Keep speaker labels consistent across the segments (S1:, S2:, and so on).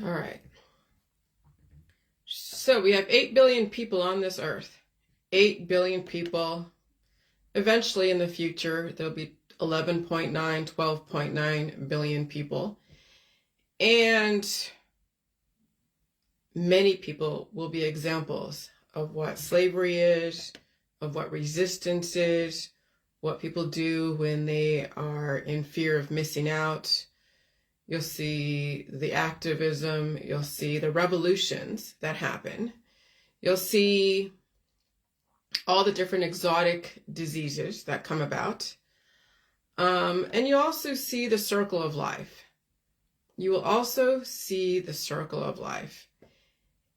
S1: All right. So we have 8 billion people on this earth. 8 billion people. Eventually in the future, there'll be 11.9, 12.9 billion people. And many people will be examples of what slavery is, of what resistance is, what people do when they are in fear of missing out. You'll see the activism, you'll see the revolutions that happen. You'll see all the different exotic diseases that come about. And you also see the circle of life. You will also see the circle of life.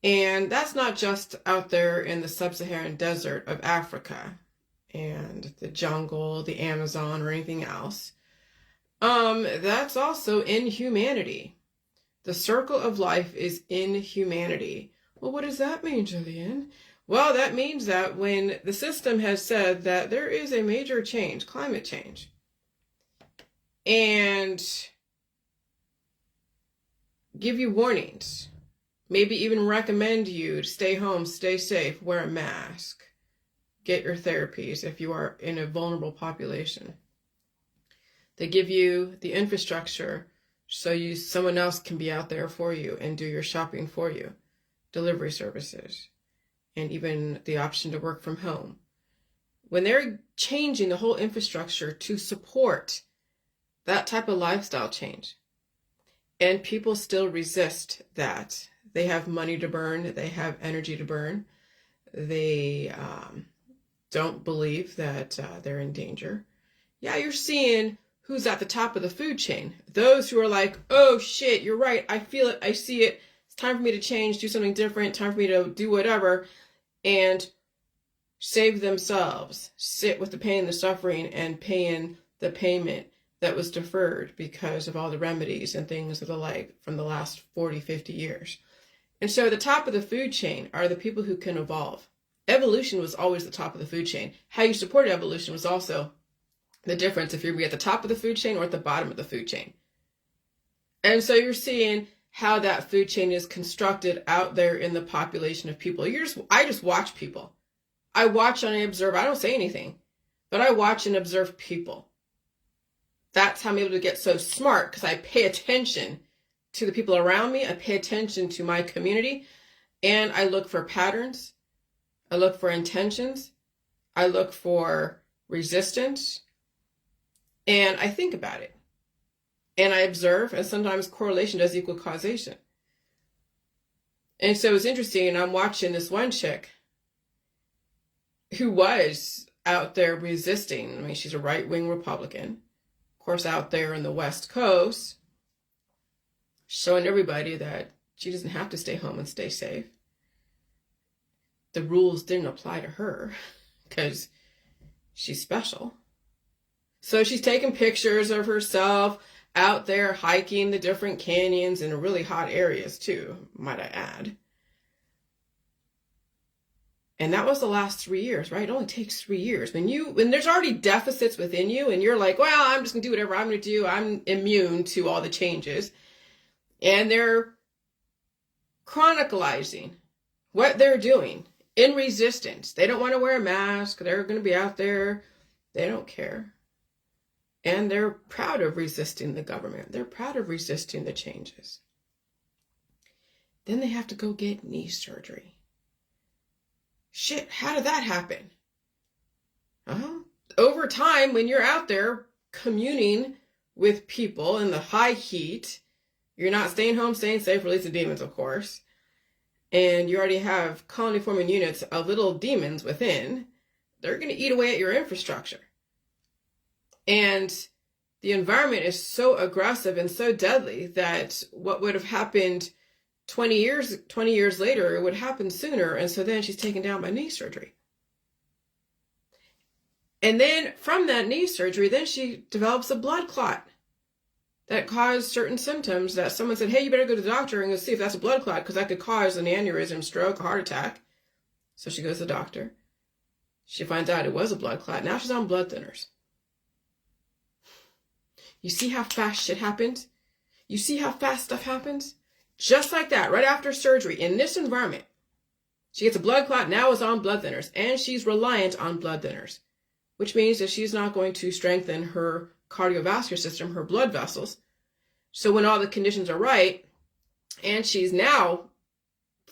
S1: And that's not just out there in the sub-Saharan desert of Africa and the jungle, the Amazon, or anything else. That's also in humanity. The circle of life is in humanity. Well, what does that mean, Jillian? Well, that means that when the system has said that there is a major change, climate change, and give you warnings, maybe even recommend you to stay home, stay safe, wear a mask, get your therapies if you are in a vulnerable population. They give you the infrastructure so someone else can be out there for you and do your shopping for you, delivery services, and even the option to work from home. When they're changing the whole infrastructure to support that type of lifestyle change, and people still resist that. They have money to burn, they have energy to burn, they don't believe that they're in danger. Yeah, you're seeing who's at the top of the food chain. Those who are like, oh shit, you're right, I feel it, I see it, it's time for me to change, do something different, time for me to do whatever, and save themselves, sit with the pain and the suffering and paying the payment that was deferred because of all the remedies and things of the like from the last 40, 50 years. And so the top of the food chain are the people who can evolve. Evolution was always the top of the food chain. How you supported evolution was also the difference if you're at the top of the food chain or at the bottom of the food chain. And so you're seeing how that food chain is constructed out there in the population of people. I just watch people. I watch and I observe. I don't say anything, but I watch and observe people. That's how I'm able to get so smart, because I pay attention to the people around me. I pay attention to my community, and I look for patterns. I look for intentions. I look for resistance, and I think about it. And I observe, and sometimes correlation does equal causation. And so it's interesting, and I'm watching this one chick who was out there resisting. I mean, she's a right-wing Republican, of course, out there in the West Coast, showing everybody that she doesn't have to stay home and stay safe. The rules didn't apply to her because she's special. So she's taking pictures of herself out there hiking the different canyons in really hot areas too, might I add. And that was the last 3 years, right? It only takes 3 years. When there's already deficits within you and you're like, well, I'm just gonna do whatever I'm gonna do. I'm immune to all the changes. And they're chronicalizing what they're doing in resistance. They don't want to wear a mask. They're gonna be out there. They don't care. And they're proud of resisting the government. They're proud of resisting the changes. Then they have to go get knee surgery. Shit, how did that happen? Over time, when you're out there communing with people in the high heat, you're not staying home, staying safe, releasing demons, of course, and you already have colony-forming units of little demons within, they're going to eat away at your infrastructure. And the environment is so aggressive and so deadly that what would have happened 20 years later, it would happen sooner. And so then she's taken down by knee surgery. And then from that knee surgery, then she develops a blood clot that caused certain symptoms that someone said, hey, you better go to the doctor and go see if that's a blood clot, because that could cause an aneurysm, stroke, a heart attack. So she goes to the doctor. She finds out it was a blood clot. Now she's on blood thinners. You see how fast shit happens? You see how fast stuff happens? Just like that, right after surgery, in this environment, she gets a blood clot, now is on blood thinners, and she's reliant on blood thinners, which means that she's not going to strengthen her cardiovascular system, her blood vessels. So when all the conditions are right, and she's now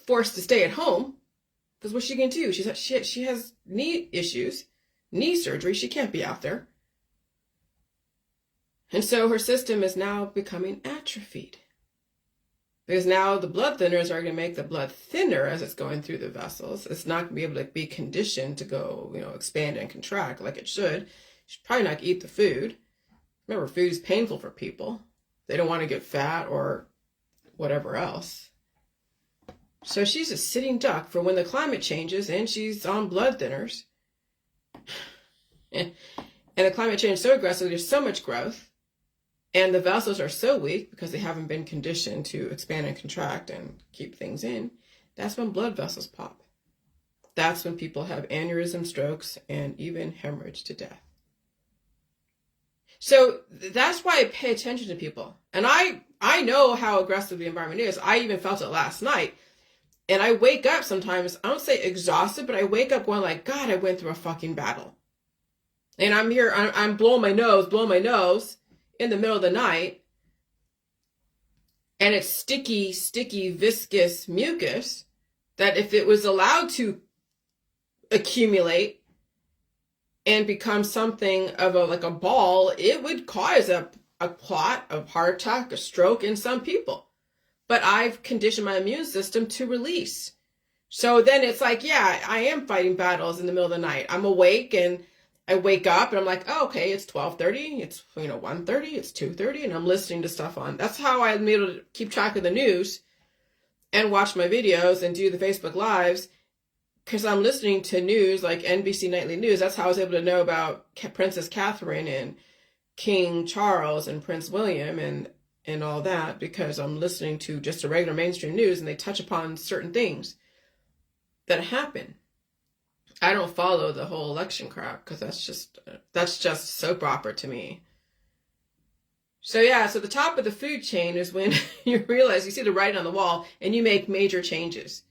S1: forced to stay at home, because what's she going to do? She has knee issues, knee surgery. She can't be out there. And so her system is now becoming atrophied. Because now the blood thinners are going to make the blood thinner as it's going through the vessels. It's not going to be able to be conditioned to go, expand and contract like it should. She's probably not going to eat the food. Remember, food is painful for people. They don't want to get fat or whatever else. So she's a sitting duck for when the climate changes and she's on blood thinners. And the climate change is so aggressive, there's so much growth. And the vessels are so weak because they haven't been conditioned to expand and contract and keep things in. That's when blood vessels pop. That's when people have aneurysm, strokes, and even hemorrhage to death. So that's why I pay attention to people. And I know how aggressive the environment is. I even felt it last night. And I wake up sometimes, I don't say exhausted, but I wake up going like, God, I went through a fucking battle. And I'm here, I'm blowing my nose in the middle of the night, and it's sticky, viscous mucus that if it was allowed to accumulate and become something of a ball, it would cause a clot, a heart attack, a stroke in some people. But I've conditioned my immune system to release. So then it's like, yeah, I am fighting battles in the middle of the night. I'm awake and I wake up and I'm like, oh, okay, it's 12:30, it's 1:30, it's 2:30, and I'm listening to stuff on. That's how I'm able to keep track of the news and watch my videos and do the Facebook Lives, because I'm listening to news like NBC Nightly News. That's how I was able to know about Princess Catherine and King Charles and Prince William and all that, because I'm listening to just a regular mainstream news and they touch upon certain things that happen. I don't follow the whole election crap because that's just soap opera to me. So yeah, so the top of the food chain is when you realize, you see the writing on the wall and you make major changes.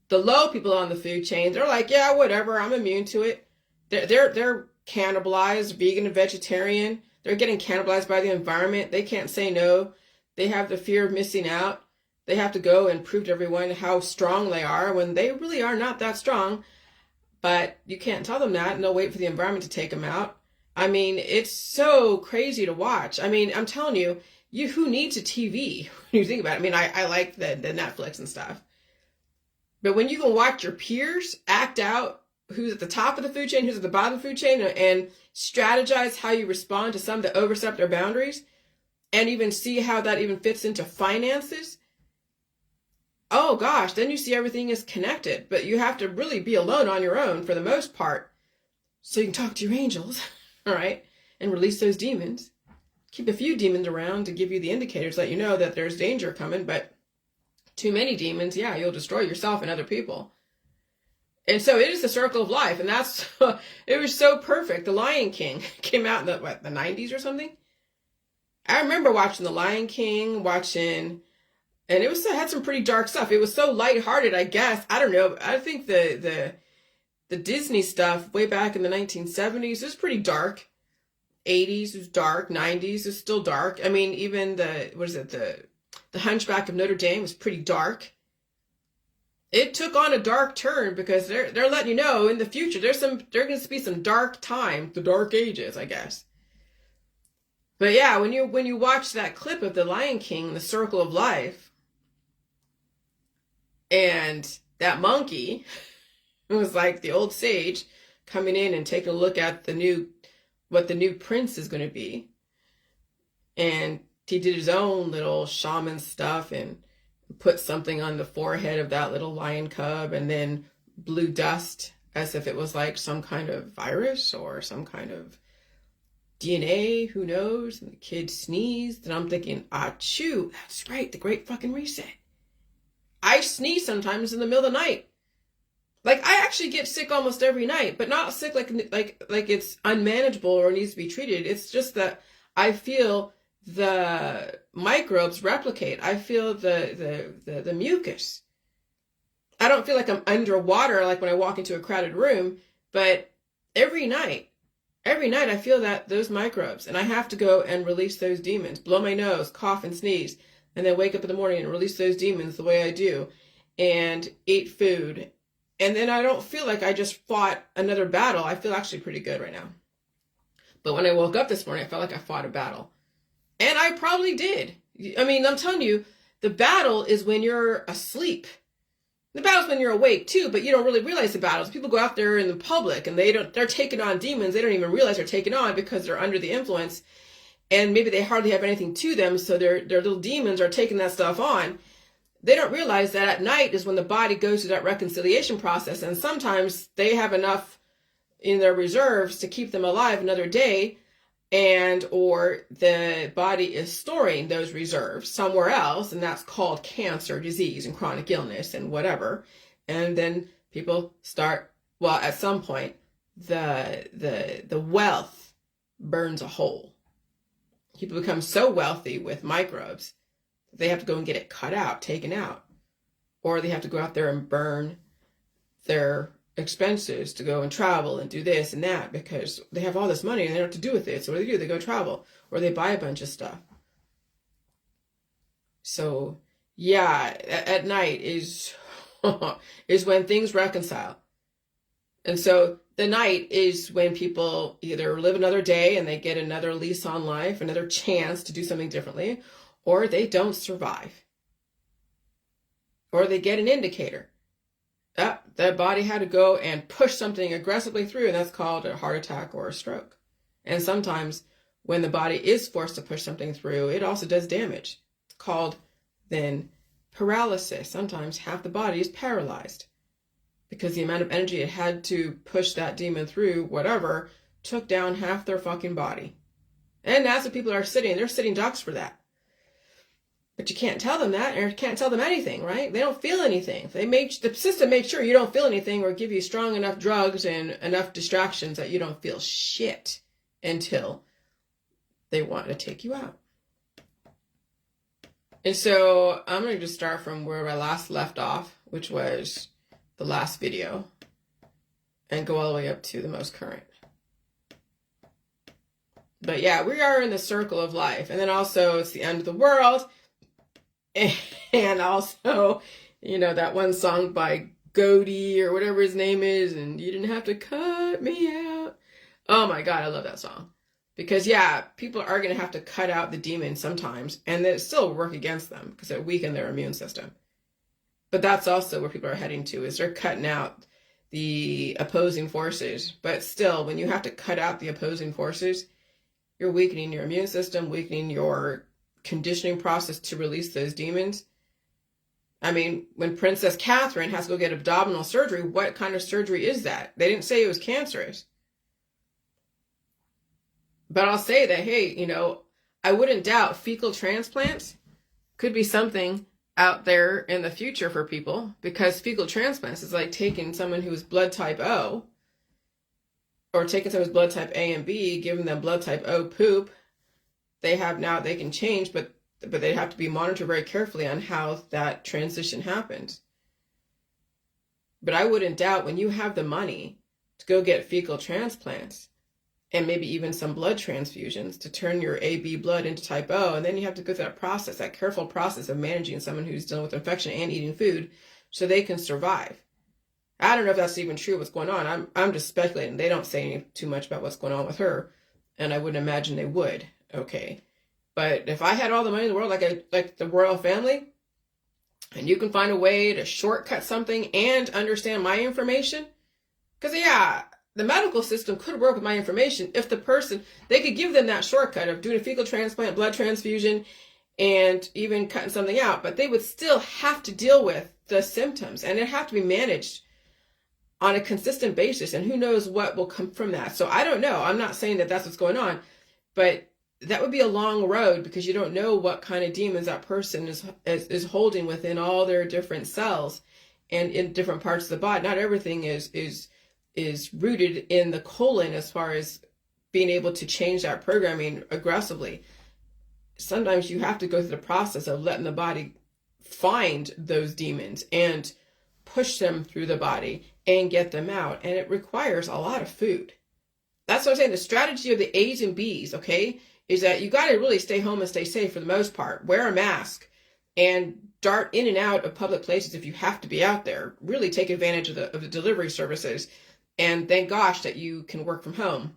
S1: The low people on the food chain, they're like, yeah, whatever, I'm immune to it. They're cannibalized, vegan and vegetarian. They're getting cannibalized by the environment. They can't say no. They have the fear of missing out. They have to go and prove to everyone how strong they are when they really are not that strong. But you can't tell them that, and they'll wait for the environment to take them out. I mean, it's so crazy to watch. I mean, I'm telling you, who needs a TV when you think about it? I mean, I like the Netflix and stuff. But when you can watch your peers act out who's at the top of the food chain, who's at the bottom of the food chain, and strategize how you respond to some that overstep their boundaries, and even see how that even fits into finances, oh gosh, then you see everything is connected. But you have to really be alone on your own for the most part, so you can talk to your angels, all right, and release those demons. Keep a few demons around to give you the indicators, let you know that there's danger coming, but too many demons, yeah, you'll destroy yourself and other people. And so it is the circle of life, and that's, it was so perfect. The Lion King came out in the 90s or something? I remember watching The Lion King, and it had some pretty dark stuff. It was so lighthearted, I guess. I don't know. I think the Disney stuff way back in the 1970s was pretty dark. 80s was dark. 90s was still dark. I mean, even the Hunchback of Notre Dame was pretty dark. It took on a dark turn because they're letting you know in the future there's going to be some dark time, the Dark Ages, I guess. But yeah, when you watch that clip of The Lion King, The Circle of Life, and that monkey was like the old sage coming in and taking a look at what the new prince is going to be, and he did his own little shaman stuff and put something on the forehead of that little lion cub and then blew dust as if it was like some kind of virus or some kind of DNA, who knows? And the kid sneezed, and I'm thinking, achoo, that's right, the great fucking reset. I sneeze sometimes in the middle of the night. Like, I actually get sick almost every night, but not sick like it's unmanageable or needs to be treated. It's just that I feel the microbes replicate. I feel the mucus. I don't feel like I'm underwater like when I walk into a crowded room, but every night I feel those microbes, and I have to go and release those demons, blow my nose, cough and sneeze, and then wake up in the morning and release those demons the way I do, and eat food. And then I don't feel like I just fought another battle. I feel actually pretty good right now. But when I woke up this morning, I felt like I fought a battle. And I probably did. I mean, I'm telling you, the battle is when you're asleep. The battle's when you're awake too, but you don't really realize the battles. People go out there in the public and they're taking on demons. They don't even realize they're taking on because they're under the influence, and maybe they hardly have anything to them. So their little demons are taking that stuff on. They don't realize that at night is when the body goes through that reconciliation process. And sometimes they have enough in their reserves to keep them alive another day, or the body is storing those reserves somewhere else, and that's called cancer, disease, and chronic illness and whatever. And then people start, well, at some point the wealth burns a hole. People become so wealthy with microbes that they have to go and get it cut out, taken out, or they have to go out there and burn their expenses to go and travel and do this and that because they have all this money and they don't know what to do with it. So what do? They go travel, or they buy a bunch of stuff. So yeah, at night is when things reconcile. And so the night is when people either live another day and they get another lease on life, another chance to do something differently, or they don't survive, or they get an indicator. Their body had to go and push something aggressively through, and that's called a heart attack or a stroke. And sometimes when the body is forced to push something through, it also does damage. It's called then paralysis. Sometimes half the body is paralyzed because the amount of energy it had to push that demon through, whatever, took down half their fucking body. And that's what people are sitting. They're sitting ducks for that. But you can't tell them that, or you can't tell them anything, right? They don't feel anything. The system made sure you don't feel anything, or give you strong enough drugs and enough distractions that you don't feel shit until they want to take you out. And so I'm going to just start from where I last left off, which was the last video, and go all the way up to the most current. But yeah, we are in the circle of life. And then also it's the end of the world. And also, that one song by Goaty or whatever his name is, and you didn't have to cut me out. Oh my God, I love that song. Because yeah, people are going to have to cut out the demons sometimes, and then still work against them because it weaken their immune system. But that's also where people are heading to, is they're cutting out the opposing forces. But still, when you have to cut out the opposing forces, you're weakening your immune system, weakening your conditioning process to release those demons. I mean, when Princess Catherine has to go get abdominal surgery, what kind of surgery is that? They didn't say it was cancerous. But I'll say that, hey, I wouldn't doubt fecal transplants could be something out there in the future for people, because fecal transplants is like taking someone who's blood type O, or taking someone's blood type A and B, giving them blood type O poop. They can change, but they have to be monitored very carefully on how that transition happens. But I wouldn't doubt, when you have the money to go get fecal transplants and maybe even some blood transfusions to turn your AB blood into type O, and then you have to go through that careful process of managing someone who's dealing with infection and eating food so they can survive. I don't know if that's even true what's going on. I'm just speculating. They don't say too much about what's going on with her, and I wouldn't imagine they would. Okay, but if I had all the money in the world, like the royal family, and you can find a way to shortcut something and understand my information, because yeah, the medical system could work with my information if they could give them that shortcut of doing a fecal transplant, blood transfusion, and even cutting something out, but they would still have to deal with the symptoms, and it'd have to be managed on a consistent basis, and who knows what will come from that. So I don't know. I'm not saying that that's what's going on, but that would be a long road, because you don't know what kind of demons that person is holding within all their different cells and in different parts of the body. Not everything is rooted in the colon as far as being able to change that programming aggressively. sometimes you have to go through the process of letting the body find those demons and push them through the body and get them out. And it requires a lot of food. That's what I'm saying. The strategy of the A's and B's, okay, is that you got to really stay home and stay safe for the most part. Wear a mask and dart in and out of public places if you have to be out there. Really take advantage of the delivery services. And thank gosh that you can work from home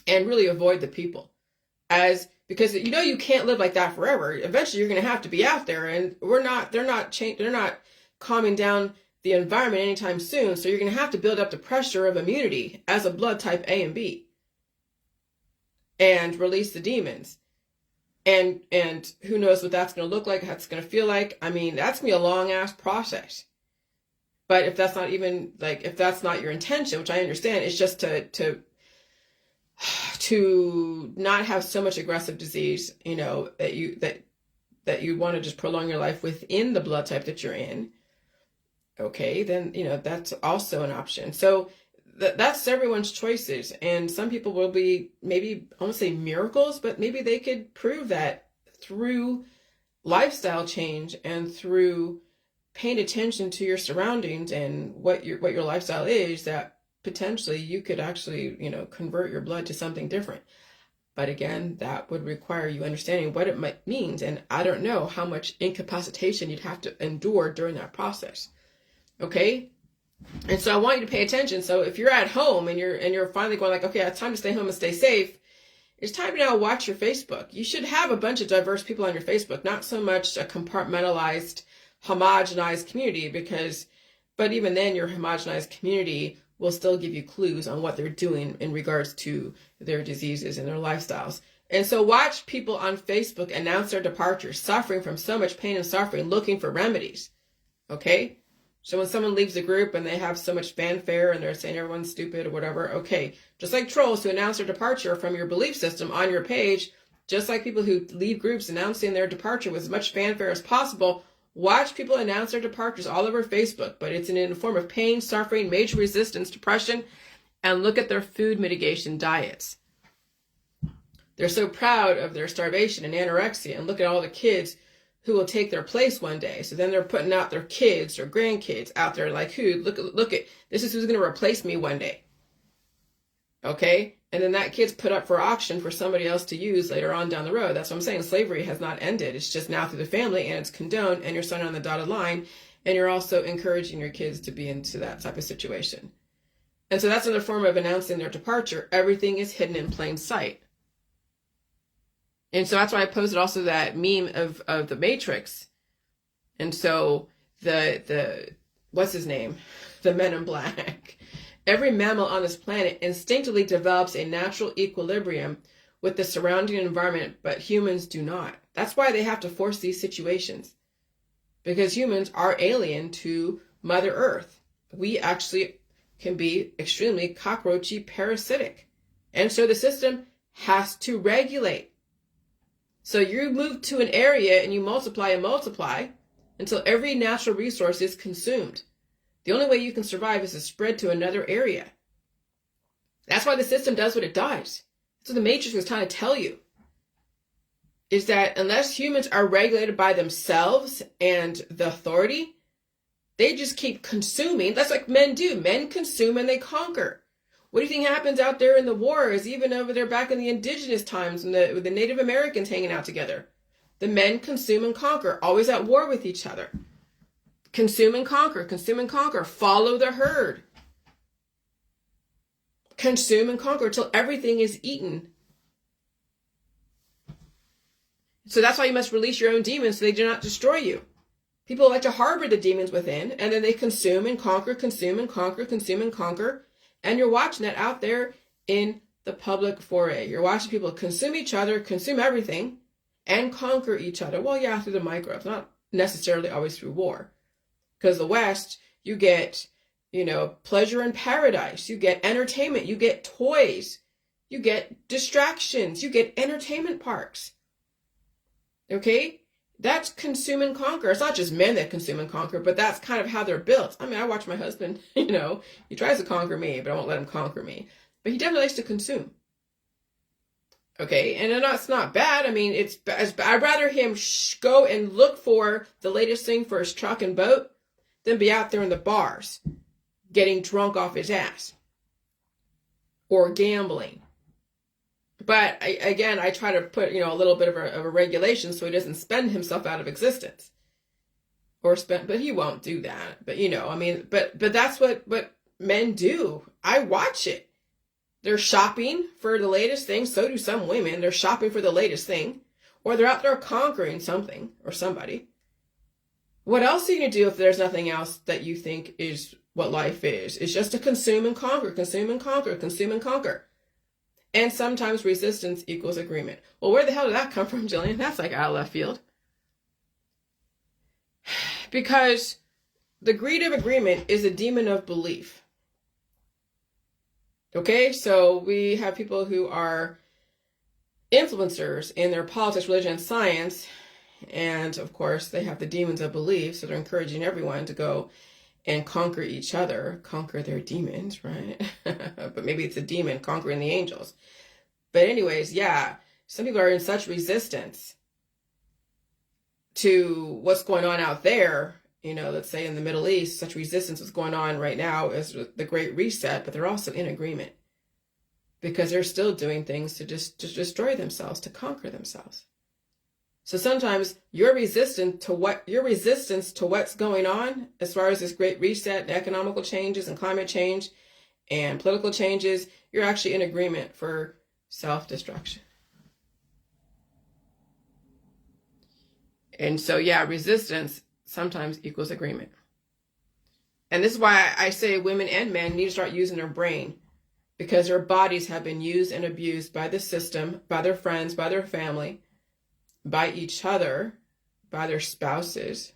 S1: and really avoid the people. Because you can't live like that forever. Eventually you're going to have to be out there, and they're not calming down the environment anytime soon. So you're going to have to build up the pressure of immunity as a blood type A and B and release the demons. And who knows what that's going to look like, how it's going to feel like. I mean, that's going to be a long ass process. But if that's not your intention, which I understand, it's just to not have so much aggressive disease, that you want to just prolong your life within the blood type that you're in. Okay, then, that's also an option. So that's everyone's choices. And some people will be, maybe, I won't say miracles, but maybe they could prove that through lifestyle change and through paying attention to your surroundings and what your lifestyle is, that potentially you could actually, convert your blood to something different. But again, that would require you understanding what it means. And I don't know how much incapacitation you'd have to endure during that process. Okay? And so I want you to pay attention. So if you're at home and you're finally going like, okay, it's time to stay home and stay safe, it's time to now watch your Facebook. You should have a bunch of diverse people on your Facebook, not so much a compartmentalized, homogenized community, but even then your homogenized community will still give you clues on what they're doing in regards to their diseases and their lifestyles. And so watch people on Facebook announce their departure, suffering from so much pain and suffering, looking for remedies. Okay? So when someone leaves a group and they have so much fanfare and they're saying everyone's stupid or whatever, okay, just like trolls who announce their departure from your belief system on your page, just like people who leave groups announcing their departure with as much fanfare as possible, watch people announce their departures all over Facebook, but it's in a form of pain, suffering, major resistance, depression, and look at their food mitigation diets. They're so proud of their starvation and anorexia, and look at all the kids who will take their place one day. So then they're putting out their kids or grandkids out there like, look at, this is who's going to replace me one day. Okay? And then that kid's put up for auction for somebody else to use later on down the road. That's what I'm saying. Slavery has not ended. It's just now through the family, and it's condoned, and you're signing on the dotted line, and you're also encouraging your kids to be into that type of situation. And so that's another form of announcing their departure. Everything is hidden in plain sight. And so that's why I posted also that meme of the Matrix. And so the what's his name? The Men in Black. Every mammal on this planet instinctively develops a natural equilibrium with the surrounding environment, but humans do not. That's why they have to force these situations. Because humans are alien to Mother Earth. We actually can be extremely cockroachy, parasitic. And so the system has to regulate. So you move to an area and you multiply and multiply until every natural resource is consumed. The only way you can survive is to spread to another area. That's why the system does what it does. That's what the Matrix was trying to tell you. Is that unless humans are regulated by themselves and the authority, they just keep consuming. That's like men do. Men consume and they conquer. What do you think happens out there in the wars, even over there back in the indigenous times with the Native Americans hanging out together? The men consume and conquer, always at war with each other. Consume and conquer, follow the herd. Consume and conquer till everything is eaten. So that's why you must release your own demons so they do not destroy you. People like to harbor the demons within, and then they consume and conquer, and you're watching that out there in the public foray. You're watching people consume each other, consume everything, and conquer each other. Well, yeah, through the microbes, not necessarily always through war. Because the West, you get, pleasure in paradise. You get entertainment. You get toys. You get distractions. You get entertainment parks. Okay? That's consume and conquer. It's not just men that consume and conquer, but that's kind of how they're built. I mean, I watch my husband, he tries to conquer me, but I won't let him conquer me. But he definitely likes to consume. Okay, and that's not bad. I mean, I'd rather him go and look for the latest thing for his truck and boat than be out there in the bars getting drunk off his ass or gambling. But I try to put, a little bit of a regulation so he doesn't spend himself out of existence. But he won't do that. But, but that's what men do. I watch it. They're shopping for the latest thing. So do some women. They're shopping for the latest thing. Or they're out there conquering something or somebody. What else are you going to do if there's nothing else that you think is what life is? It's just to consume and conquer, consume and conquer, consume and conquer. And sometimes resistance equals agreement. Well, where the hell did that come from, Jillian? That's like out of left field. Because the greed of agreement is a demon of belief. Okay, so we have people who are influencers in their politics, religion, and science. And of course, they have the demons of belief. So they're encouraging everyone to go and conquer each other, conquer their demons, right? But maybe it's a demon conquering the angels. But anyways, yeah, some people are in such resistance to what's going on out there, let's say in the Middle East, such resistance is going on right now is the Great Reset, but they're also in agreement because they're still doing things to just destroy themselves, to conquer themselves. So sometimes your resistance to what's going on as far as this Great Reset and economical changes and climate change and political changes, you're actually in agreement for self-destruction. And so, yeah, resistance sometimes equals agreement. And this is why I say women and men need to start using their brain, because their bodies have been used and abused by the system, by their friends, by their family, by each other, by their spouses.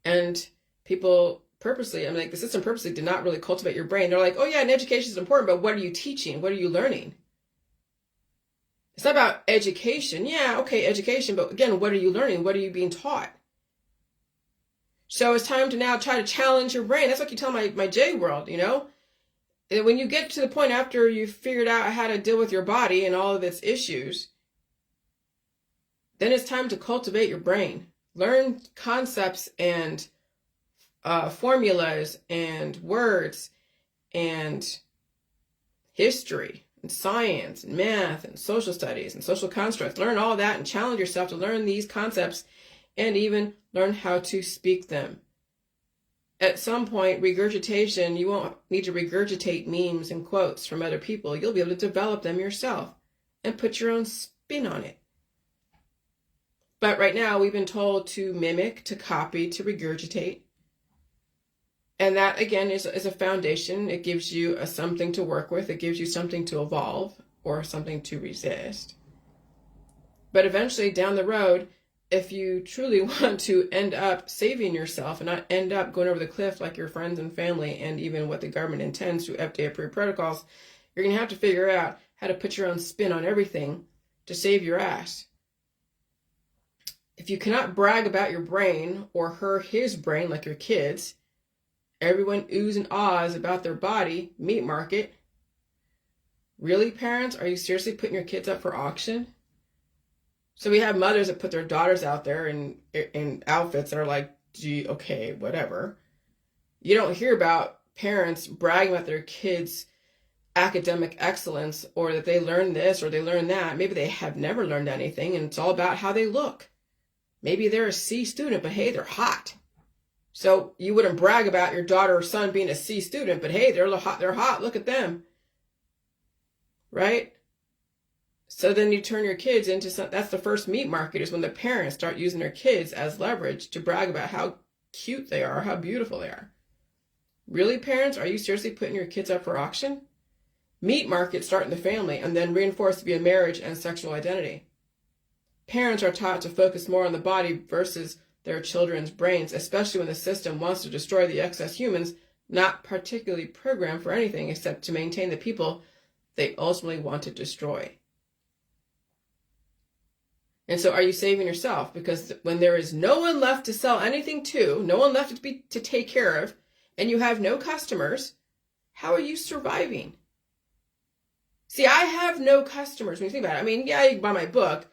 S1: And people purposely, the system purposely did not really cultivate your brain. They're like, oh yeah, and education is important, but what are you teaching? What are you learning? It's not about education. Yeah, okay, education, but again, what are you learning? What are you being taught? So it's time to now try to challenge your brain. That's what you tell my J world, And when you get to the point after you've figured out how to deal with your body and all of its issues, then it's time to cultivate your brain. Learn concepts and formulas and words and history and science and math and social studies and social constructs. Learn all that and challenge yourself to learn these concepts and even learn how to speak them. At some point, regurgitation, you won't need to regurgitate memes and quotes from other people. You'll be able to develop them yourself and put your own spin on it. But right now, we've been told to mimic, to copy, to regurgitate. And that, again, is a foundation. It gives you something to work with. It gives you something to evolve or something to resist. But eventually, down the road, if you truly want to end up saving yourself and not end up going over the cliff like your friends and family and even what the government intends through FDA-approved protocols, you're going to have to figure out how to put your own spin on everything to save your ass. If you cannot brag about your brain or his brain like your kids, everyone oohs and ahs about their body, meat market. Really, parents? Are you seriously putting your kids up for auction? So we have mothers that put their daughters out there in outfits that are like, gee, okay, whatever. You don't hear about parents bragging about their kids' academic excellence or that they learned this or they learned that. Maybe they have never learned anything and it's all about how they look. Maybe they're a C student, but hey, they're hot. So you wouldn't brag about your daughter or son being a C student, but hey, they're hot, look at them. Right? So then you turn your kids into that's the first meat market, is when the parents start using their kids as leverage to brag about how cute they are, how beautiful they are. Really, parents? Are you seriously putting your kids up for auction? Meat markets start in the family and then reinforced via marriage and sexual identity. Parents are taught to focus more on the body versus their children's brains, especially when the system wants to destroy the excess humans, not particularly programmed for anything except to maintain the people they ultimately want to destroy. And so are you saving yourself? Because when there is no one left to sell anything to, no one left to take care of, and you have no customers, how are you surviving? See, I have no customers when you think about it. I mean, yeah, you can buy my book,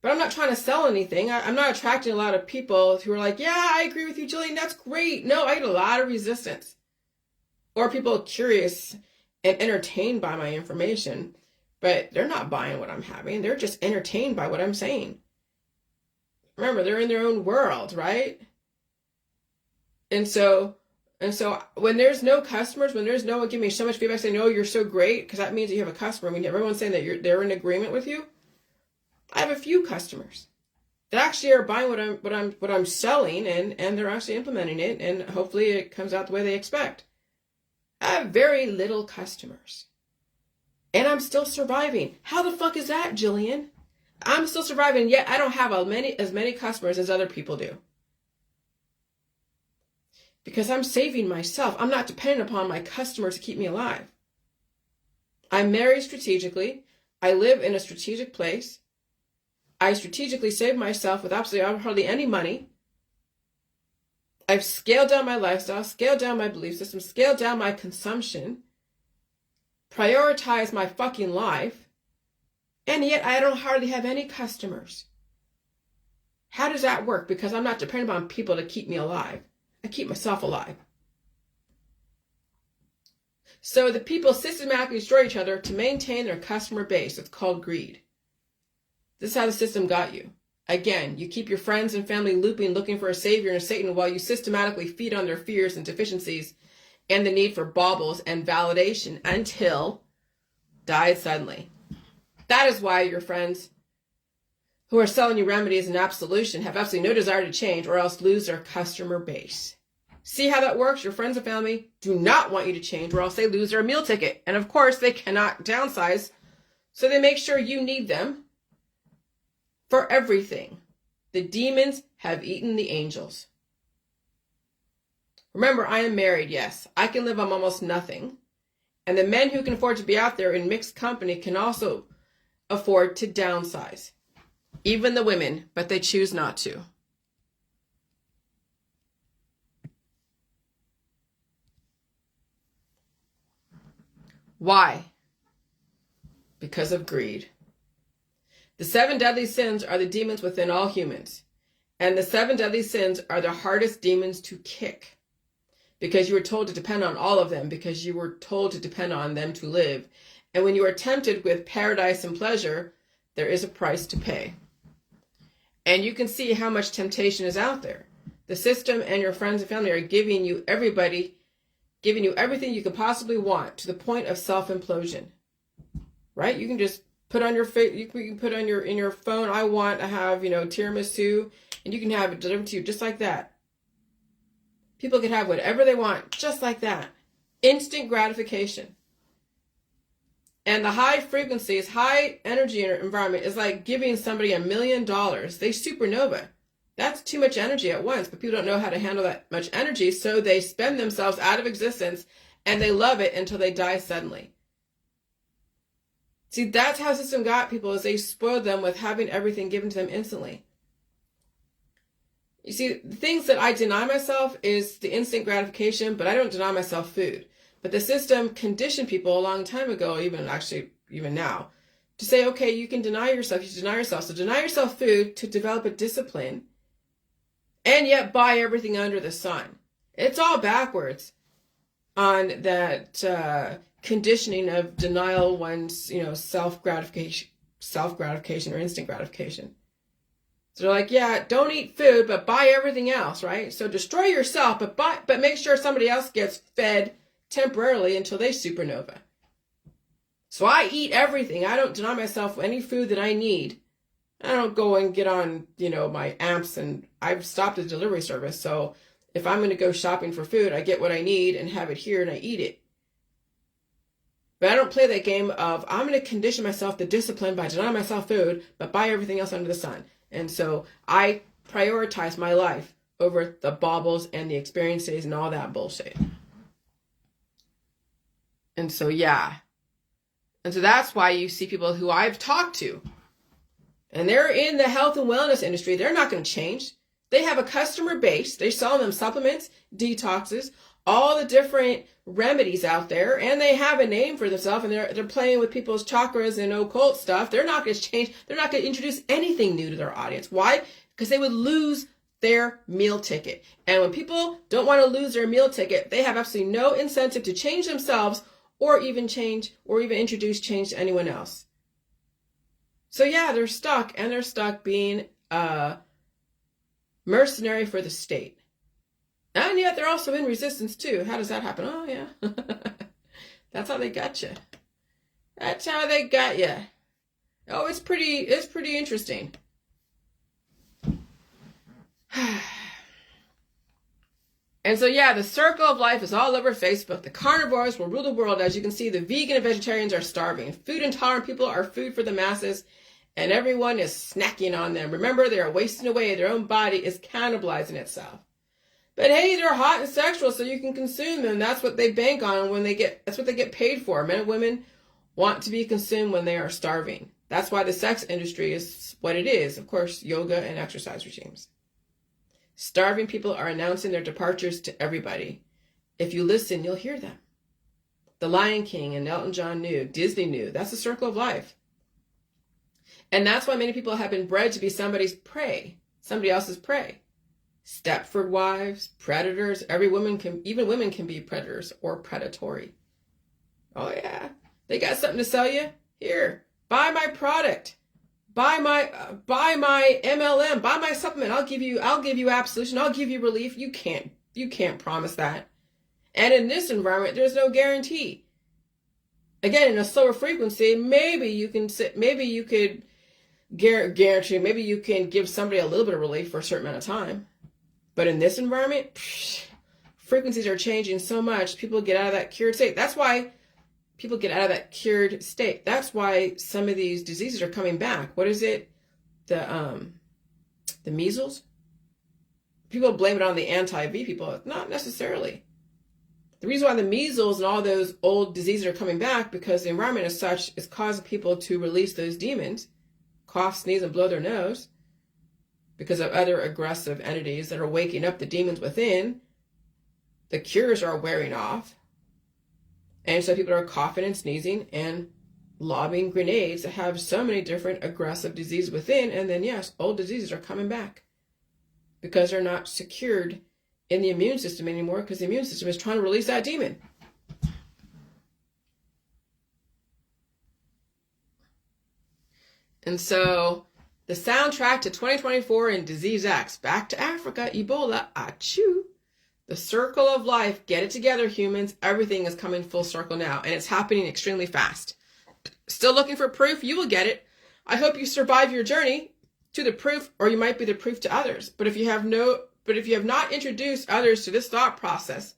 S1: but I'm not trying to sell anything. I'm not attracting a lot of people who are like, yeah, I agree with you, Jillian, that's great. No, I get a lot of resistance. Or people curious and entertained by my information, but they're not buying what I'm having. They're just entertained by what I'm saying. Remember, they're in their own world, right? And so when there's no customers, when there's no one giving me so much feedback saying, no, you're so great, because that means that you have a customer. I mean, everyone's saying that they're in agreement with you. I have a few customers that actually are buying what I'm selling, and they're actually implementing it, and hopefully it comes out the way they expect. I have very little customers, and I'm still surviving. How the fuck is that, Jillian? I'm still surviving, yet I don't have as many customers as other people do. Because I'm saving myself. I'm not dependent upon my customers to keep me alive. I'm married strategically. I live in a strategic place. I strategically save myself with absolutely hardly any money. I've scaled down my lifestyle, scaled down my belief system, scaled down my consumption, prioritized my fucking life, and yet I don't hardly have any customers. How does that work? Because I'm not dependent on people to keep me alive. I keep myself alive. So the people systematically destroy each other to maintain their customer base. It's called greed. This is how the system got you. Again, you keep your friends and family looping, looking for a savior and a Satan, while you systematically feed on their fears and deficiencies and the need for baubles and validation until died suddenly. That is why your friends who are selling you remedies and absolution have absolutely no desire to change, or else lose their customer base. See how that works? Your friends and family do not want you to change, or else they lose their meal ticket. And of course, they cannot downsize, so they make sure you need them for everything. The demons have eaten the angels. Remember, I am married, yes. I can live on almost nothing. And the men who can afford to be out there in mixed company can also afford to downsize. Even the women, but they choose not to. Why? Because of greed. The 7 deadly sins are the demons within all humans. And the 7 deadly sins are the hardest demons to kick. Because you were told to depend on all of them, because you were told to depend on them to live. And when you are tempted with paradise and pleasure, there is a price to pay. And you can see how much temptation is out there. The system and your friends and family are giving you everything you could possibly want, to the point of self-implosion. Right? You can just put on your you can put on in your phone, I want to have, tiramisu, and you can have it delivered to you just like that. People can have whatever they want just like that. Instant gratification. And the high frequencies, high energy environment is like giving somebody $1 million. They supernova. That's too much energy at once, but people don't know how to handle that much energy, so they spend themselves out of existence, and they love it until they die suddenly. See, that's how the system got people, is they spoiled them with having everything given to them instantly. You see, the things that I deny myself is the instant gratification, but I don't deny myself food. But the system conditioned people a long time ago, even now, to say, okay, you can deny yourself, So deny yourself food to develop a discipline, and yet buy everything under the sun. It's all backwards on that conditioning of denial one's, self-gratification or instant gratification. So they're like, yeah, don't eat food, but buy everything else, right? So destroy yourself, but make sure somebody else gets fed temporarily until they supernova. So I eat everything. I don't deny myself any food that I need. I don't go and get on, my amps, and I've stopped the delivery service. So if I'm going to go shopping for food, I get what I need and have it here and I eat it. But I don't play that game of, I'm going to condition myself to discipline by denying myself food, but buy everything else under the sun. And so I prioritize my life over the baubles and the experiences and all that bullshit. And so, yeah. And so that's why you see people who I've talked to, and they're in the health and wellness industry. They're not going to change. They have a customer base. They're selling them supplements, detoxes, all the different remedies out there, and they have a name for themselves, and they're playing with people's chakras and occult stuff. They're not going to change. They're not going to introduce anything new to their audience. Why? Because they would lose their meal ticket. And when people don't want to lose their meal ticket, they have absolutely no incentive to change themselves or even introduce change to anyone else. So yeah, they're stuck, and they're stuck being a mercenary for the state. And yet they're also in resistance too. How does that happen? Oh yeah. That's how they got you. That's how they got you. Oh, it's pretty interesting. And so yeah, the circle of life is all over Facebook. The carnivores will rule the world. As you can see, the vegan and vegetarians are starving. Food intolerant people are food for the masses, and everyone is snacking on them. Remember, they are wasting away. Their own body is cannibalizing itself. But hey, they're hot and sexual, so you can consume them. That's what they bank on that's what they get paid for. Men and women want to be consumed when they are starving. That's why the sex industry is what it is. Of course, yoga and exercise regimes. Starving people are announcing their departures to everybody. If you listen, you'll hear them. The Lion King and Elton John knew. Disney knew. That's the circle of life. And that's why many people have been bred to be somebody's prey, somebody else's prey. Stepford wives, predators. Even women can be predators or predatory. Oh yeah, they got something to sell you. Here, buy my product. Buy my MLM, buy my supplement. I'll give you absolution. I'll give you relief. You can't promise that. And in this environment, there's no guarantee. Again, in a slower frequency, maybe you could guarantee, maybe you can give somebody a little bit of relief for a certain amount of time. But in this environment, frequencies are changing so much, people get out of that cured state. That's why people get out of that cured state. That's why some of these diseases are coming back. What is it? The measles? People blame it on the anti-V people. Not necessarily. The reason why the measles and all those old diseases are coming back, because the environment as such is causing people to release those demons, cough, sneeze, and blow their nose, because of other aggressive entities that are waking up the demons within. The cures are wearing off. And so people are coughing and sneezing and lobbing grenades that have so many different aggressive diseases within. And then, yes, old diseases are coming back because they're not secured in the immune system anymore, because the immune system is trying to release that demon. And so the soundtrack to 2024 in Disease X, back to Africa, Ebola, achoo. The circle of life, get it together, humans. Everything is coming full circle now, and it's happening extremely fast. Still looking for proof? You will get it. I hope you survive your journey to the proof, or you might be the proof to others. But if you have not introduced others to this thought process,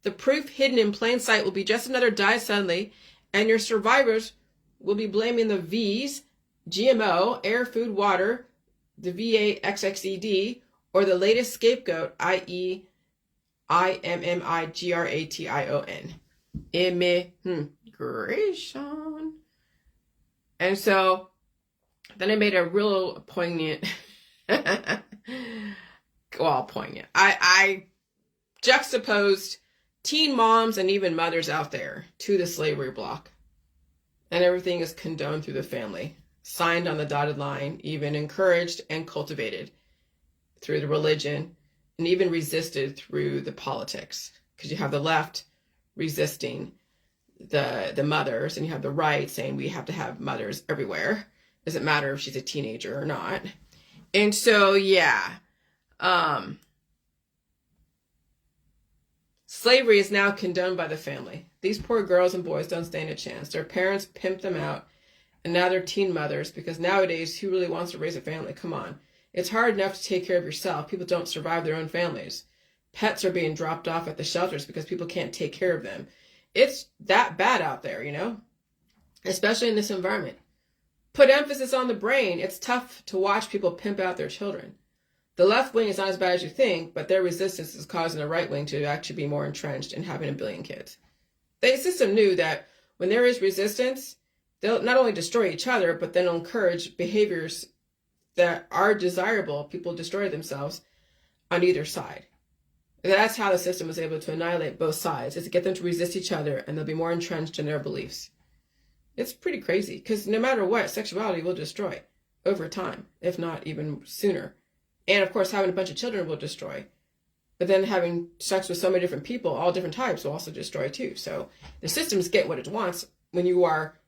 S1: the proof hidden in plain sight will be just another die suddenly, and your survivors will be blaming the V's, GMO, air, food, water, the VAXXED, or the latest scapegoat, i.e., IMMIGRATION. Immigration. And so then I made a real poignant, poignant. I juxtaposed teen moms and even mothers out there to the slavery block. And everything is condoned through the family, signed on the dotted line, even encouraged and cultivated through the religion, and even resisted through the politics, because you have the left resisting the mothers, and you have the right saying we have to have mothers everywhere. Doesn't matter if she's a teenager or not. And so, yeah, slavery is now condoned by the family. These poor girls and boys don't stand a chance. Their parents pimped them out, and now they're teen mothers, because nowadays, who really wants to raise a family? Come on. It's hard enough to take care of yourself. People don't survive their own families. Pets are being dropped off at the shelters because people can't take care of them. It's that bad out there, especially in this environment. Put emphasis on the brain. It's tough to watch people pimp out their children. The left wing is not as bad as you think, but their resistance is causing the right wing to actually be more entrenched in having a billion kids. The system knew that when there is resistance, they'll not only destroy each other, but then encourage behaviors that are desirable. People destroy themselves on either side. That's how the system was able to annihilate both sides, is to get them to resist each other, and they'll be more entrenched in their beliefs. It's pretty crazy, because no matter what, sexuality will destroy over time, if not even sooner. And of course, having a bunch of children will destroy. But then having sex with so many different people, all different types, will also destroy too. So the system's getting what it wants when you are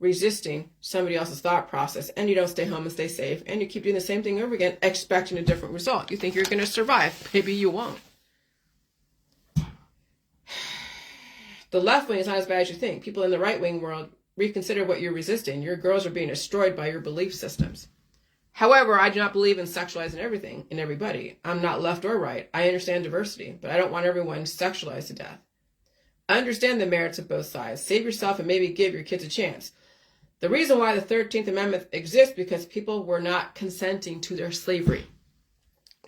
S1: resisting somebody else's thought process, and you don't stay home and stay safe, and you keep doing the same thing over again, expecting a different result. You think you're going to survive. Maybe you won't. The left wing is not as bad as you think. People in the right wing world, reconsider what you're resisting. Your girls are being destroyed by your belief systems. However, I do not believe in sexualizing everything and everybody. I'm not left or right. I understand diversity, but I don't want everyone sexualized to death. Understand the merits of both sides. Save yourself and maybe give your kids a chance. The reason why the 13th Amendment exists because people were not consenting to their slavery.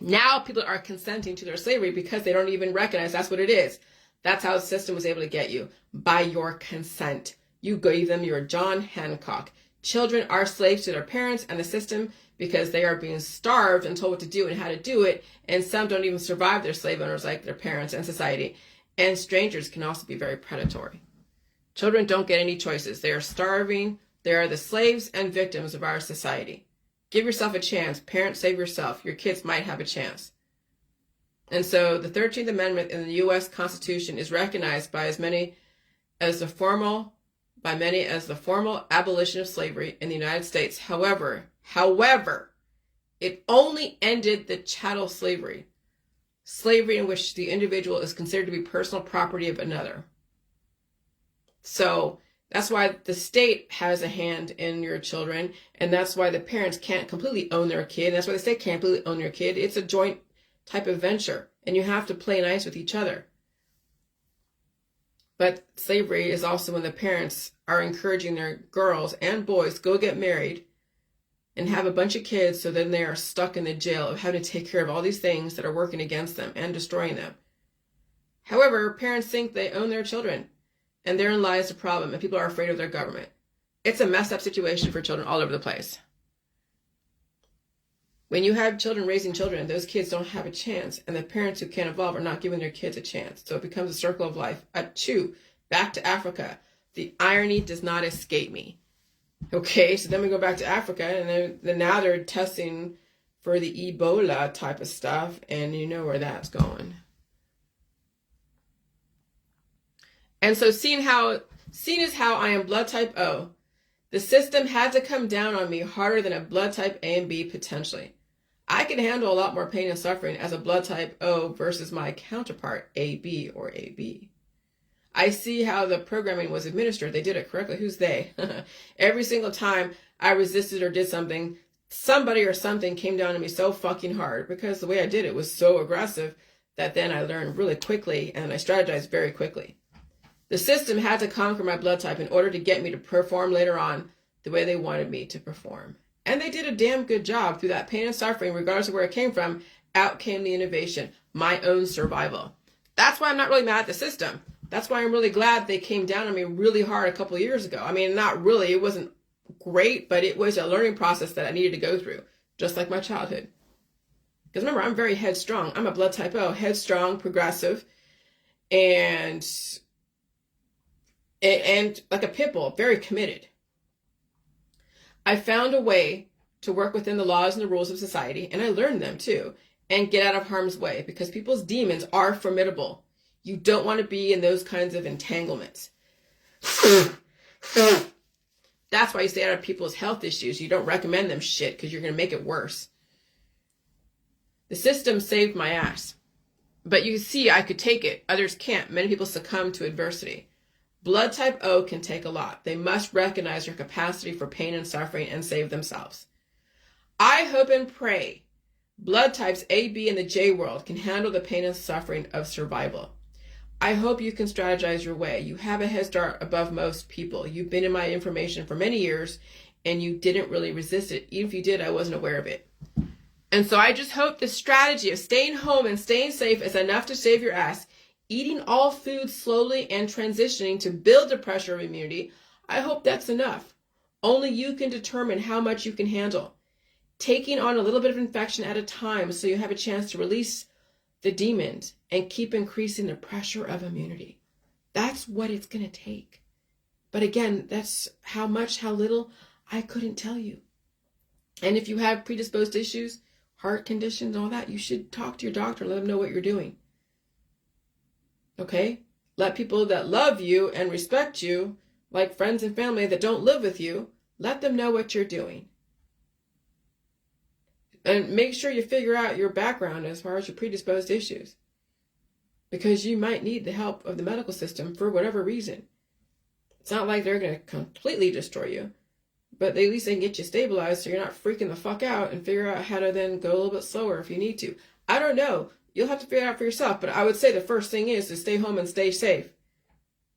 S1: Now people are consenting to their slavery because they don't even recognize that's what it is. That's how the system was able to get you, by your consent. You gave them your John Hancock. Children are slaves to their parents and the system because they are being starved and told what to do and how to do it. And some don't even survive their slave owners like their parents and society. And strangers can also be very predatory. Children don't get any choices. They are starving. They are the slaves and victims of our society. Give yourself a chance. Parents, save yourself. Your kids might have a chance. And so the 13th Amendment in the U.S. Constitution is recognized by many as the formal abolition of slavery in the United States. However, it only ended the chattel slavery in which the individual is considered to be personal property of another. So that's why the state has a hand in your children, and that's why the parents can't completely own their kid. And that's why the state can't completely own your kid. It's a joint type of venture, and you have to play nice with each other. But slavery is also when the parents are encouraging their girls and boys to go get married and have a bunch of kids, so then they are stuck in the jail of having to take care of all these things that are working against them and destroying them. However, parents think they own their children, and therein lies the problem, and people are afraid of their government. It's a messed up situation for children all over the place. When you have children raising children, those kids don't have a chance, and the parents who can't evolve are not giving their kids a chance. So it becomes a circle of life. Back to Africa. The irony does not escape me. Okay, so then we go back to Africa, and then now they're testing for the Ebola type of stuff, and you know where that's going. And so seeing as how I am blood type O, the system had to come down on me harder than a blood type A and B potentially. I can handle a lot more pain and suffering as a blood type O versus my counterpart, AB or AB. I see how the programming was administered. They did it correctly. Who's they? Every single time I resisted or did something, somebody or something came down on me so fucking hard because the way I did it was so aggressive that then I learned really quickly and I strategized very quickly. The system had to conquer my blood type in order to get me to perform later on the way they wanted me to perform. And they did a damn good job through that pain and suffering, regardless of where it came from. Out came the innovation, my own survival. That's why I'm not really mad at the system. That's why I'm really glad they came down on me really hard a couple of years ago. I mean, not really, it wasn't great, but it was a learning process that I needed to go through, just like my childhood. Because remember, I'm very headstrong. I'm a blood type O, headstrong, progressive, and like a pit bull, very committed. I found a way to work within the laws and the rules of society, and I learned them too, and get out of harm's way, because people's demons are formidable. You don't want to be in those kinds of entanglements. That's why you stay out of people's health issues. You don't recommend them shit because you're going to make it worse. The system saved my ass. But you see, I could take it. Others can't. Many people succumb to adversity. Blood type O can take a lot. They must recognize their capacity for pain and suffering and save themselves. I hope and pray blood types A, B, and the J world can handle the pain and suffering of survival. I hope you can strategize your way. You have a head start above most people. You've been in my information for many years, and you didn't really resist it. Even if you did, I wasn't aware of it. And so I just hope the strategy of staying home and staying safe is enough to save your ass. Eating all foods slowly and transitioning to build the pressure of immunity, I hope that's enough. Only you can determine how much you can handle. Taking on a little bit of infection at a time so you have a chance to release the demons and keep increasing the pressure of immunity. That's what it's going to take. But again, that's how much, how little, I couldn't tell you. And if you have predisposed issues, heart conditions, all that, you should talk to your doctor, let them know what you're doing. Okay? Let people that love you and respect you, like friends and family that don't live with you, let them know what you're doing. And make sure you figure out your background as far as your predisposed issues. Because you might need the help of the medical system for whatever reason. It's not like they're going to completely destroy you, but at least they can get you stabilized so you're not freaking the fuck out and figure out how to then go a little bit slower if you need to. I don't know. You'll have to figure it out for yourself, but I would say the first thing is to stay home and stay safe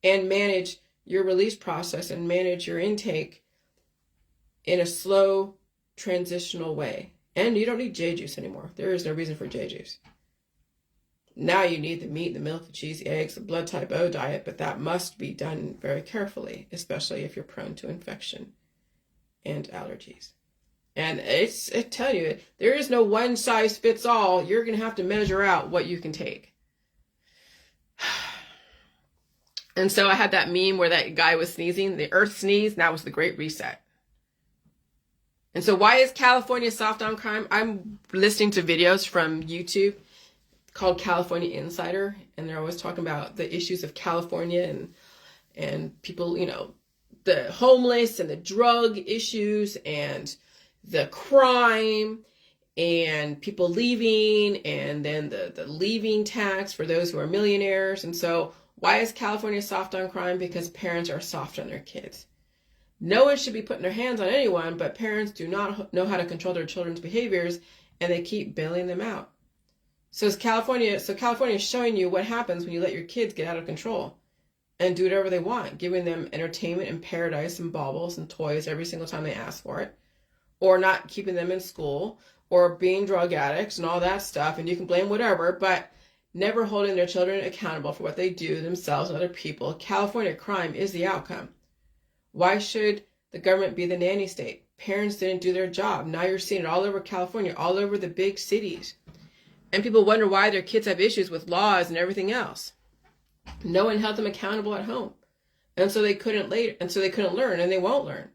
S1: and manage your release process and manage your intake in a slow, transitional way. And you don't need J juice anymore. There is no reason for J juice. Now you need the meat, the milk, the cheese, the eggs, the blood type O diet, but that must be done very carefully, especially if you're prone to infection and allergies. And I tell you, there is no one size fits all. You're going to have to measure out what you can take. And so I had that meme where that guy was sneezing, the earth sneezed, and that was the Great Reset. And so why is California soft on crime? I'm listening to videos from YouTube called California Insider, and they're always talking about the issues of California and people, you know, the homeless and the drug issues and the crime and people leaving and then the leaving tax for those who are millionaires. And so why is California soft on crime? Because parents are soft on their kids. No one should be putting their hands on anyone, but parents do not know how to control their children's behaviors and they keep bailing them out. So California is showing you what happens when you let your kids get out of control and do whatever they want, giving them entertainment and paradise and baubles and toys every single time they ask for it, or not keeping them in school, or being drug addicts and all that stuff. And you can blame whatever, but never holding their children accountable for what they do themselves and other people. California crime is the outcome. Why should the government be the nanny state? Parents didn't do their job. Now you're seeing it all over California, all over the big cities. And people wonder why their kids have issues with laws and everything else. No one held them accountable at home. And so they couldn't learn, and they won't learn.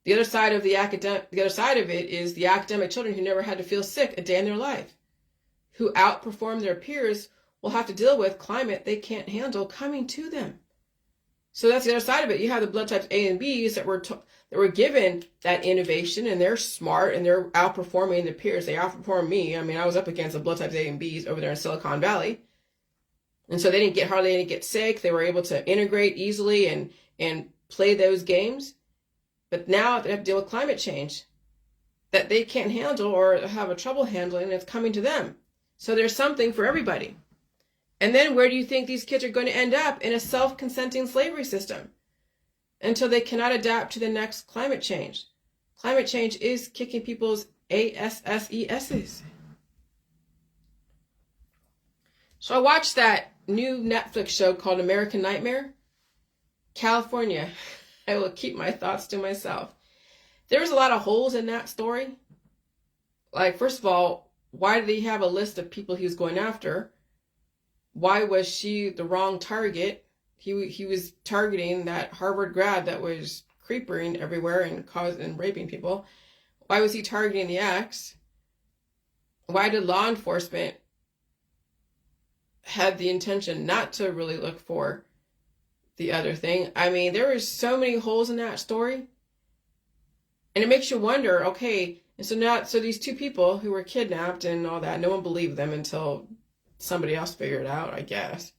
S1: The other side of it is the academic children who never had to feel sick a day in their life, who outperform their peers, will have to deal with climate they can't handle coming to them. So that's the other side of it. You have the blood types A and Bs that were given that innovation, and they're smart and they're outperforming their peers. They outperform me. I mean, I was up against the blood types A and Bs over there in Silicon Valley. And so they didn't get sick. They were able to integrate easily and play those games. But now they have to deal with climate change that they can't handle or have a trouble handling, and it's coming to them. So there's something for everybody. And then where do you think these kids are going to end up? In a self-consenting slavery system until they cannot adapt to the next climate change. Climate change is kicking people's ASSESs. So I watched that new Netflix show called American Nightmare. California. I will keep my thoughts to myself. There was a lot of holes in that story. Like, first of all, why did he have a list of people he was going after? Why was she the wrong target? He was targeting that Harvard grad that was creeping everywhere and raping people. Why was he targeting the ex? Why did law enforcement have the intention not to really look for the other thing? I mean, there were so many holes in that story. And it makes you wonder, okay, and so these two people who were kidnapped and all that, no one believed them until somebody else figured it out, I guess.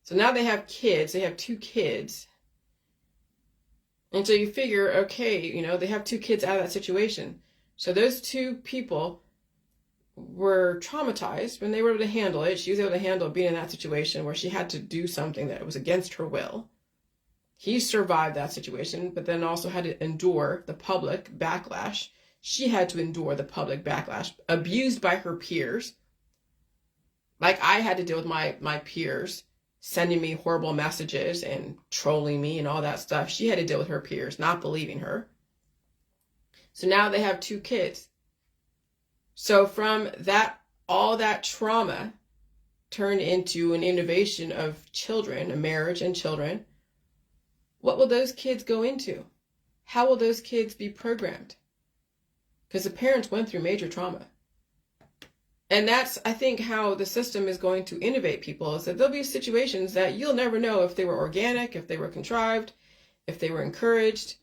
S1: So now they have kids. They have 2 kids. And so you figure, okay, you know, they have 2 kids out of that situation. So those 2 people were traumatized when they were able to handle it. She was able to handle being in that situation where she had to do something that was against her will. He survived that situation, but then also had to endure the public backlash. She had to endure the public backlash, abused by her peers. Like I had to deal with my peers sending me horrible messages and trolling me and all that stuff. She had to deal with her peers not believing her. So now they have 2 kids. So from that all that trauma turned into an innovation of children, a marriage and children, what will those kids go into? How will those kids be programmed? Because the parents went through major trauma. And that's, I think, how the system is going to innovate people, is that there'll be situations that you'll never know if they were organic, if they were contrived, if they were encouraged,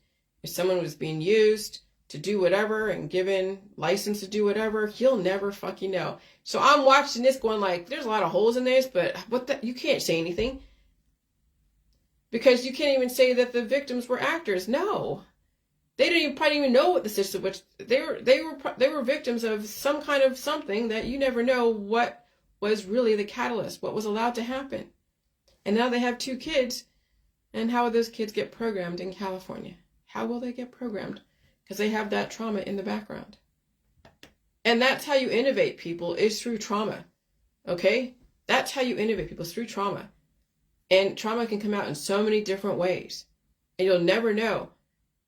S1: if someone was being used to do whatever and given license to do whatever. You'll never fucking know. So I'm watching this going like, there's a lot of holes in this, but you can't say anything. Because you can't even say that the victims were actors. No. They probably didn't even know what the system was. They were victims of some kind of something that you never know what was really the catalyst, what was allowed to happen. And now they have 2 kids. And how will those kids get programmed in California? How will they get programmed? Because they have that trauma in the background. And that's how you innovate people, is through trauma. Okay? That's how you innovate people, is through trauma. And trauma can come out in so many different ways. And you'll never know.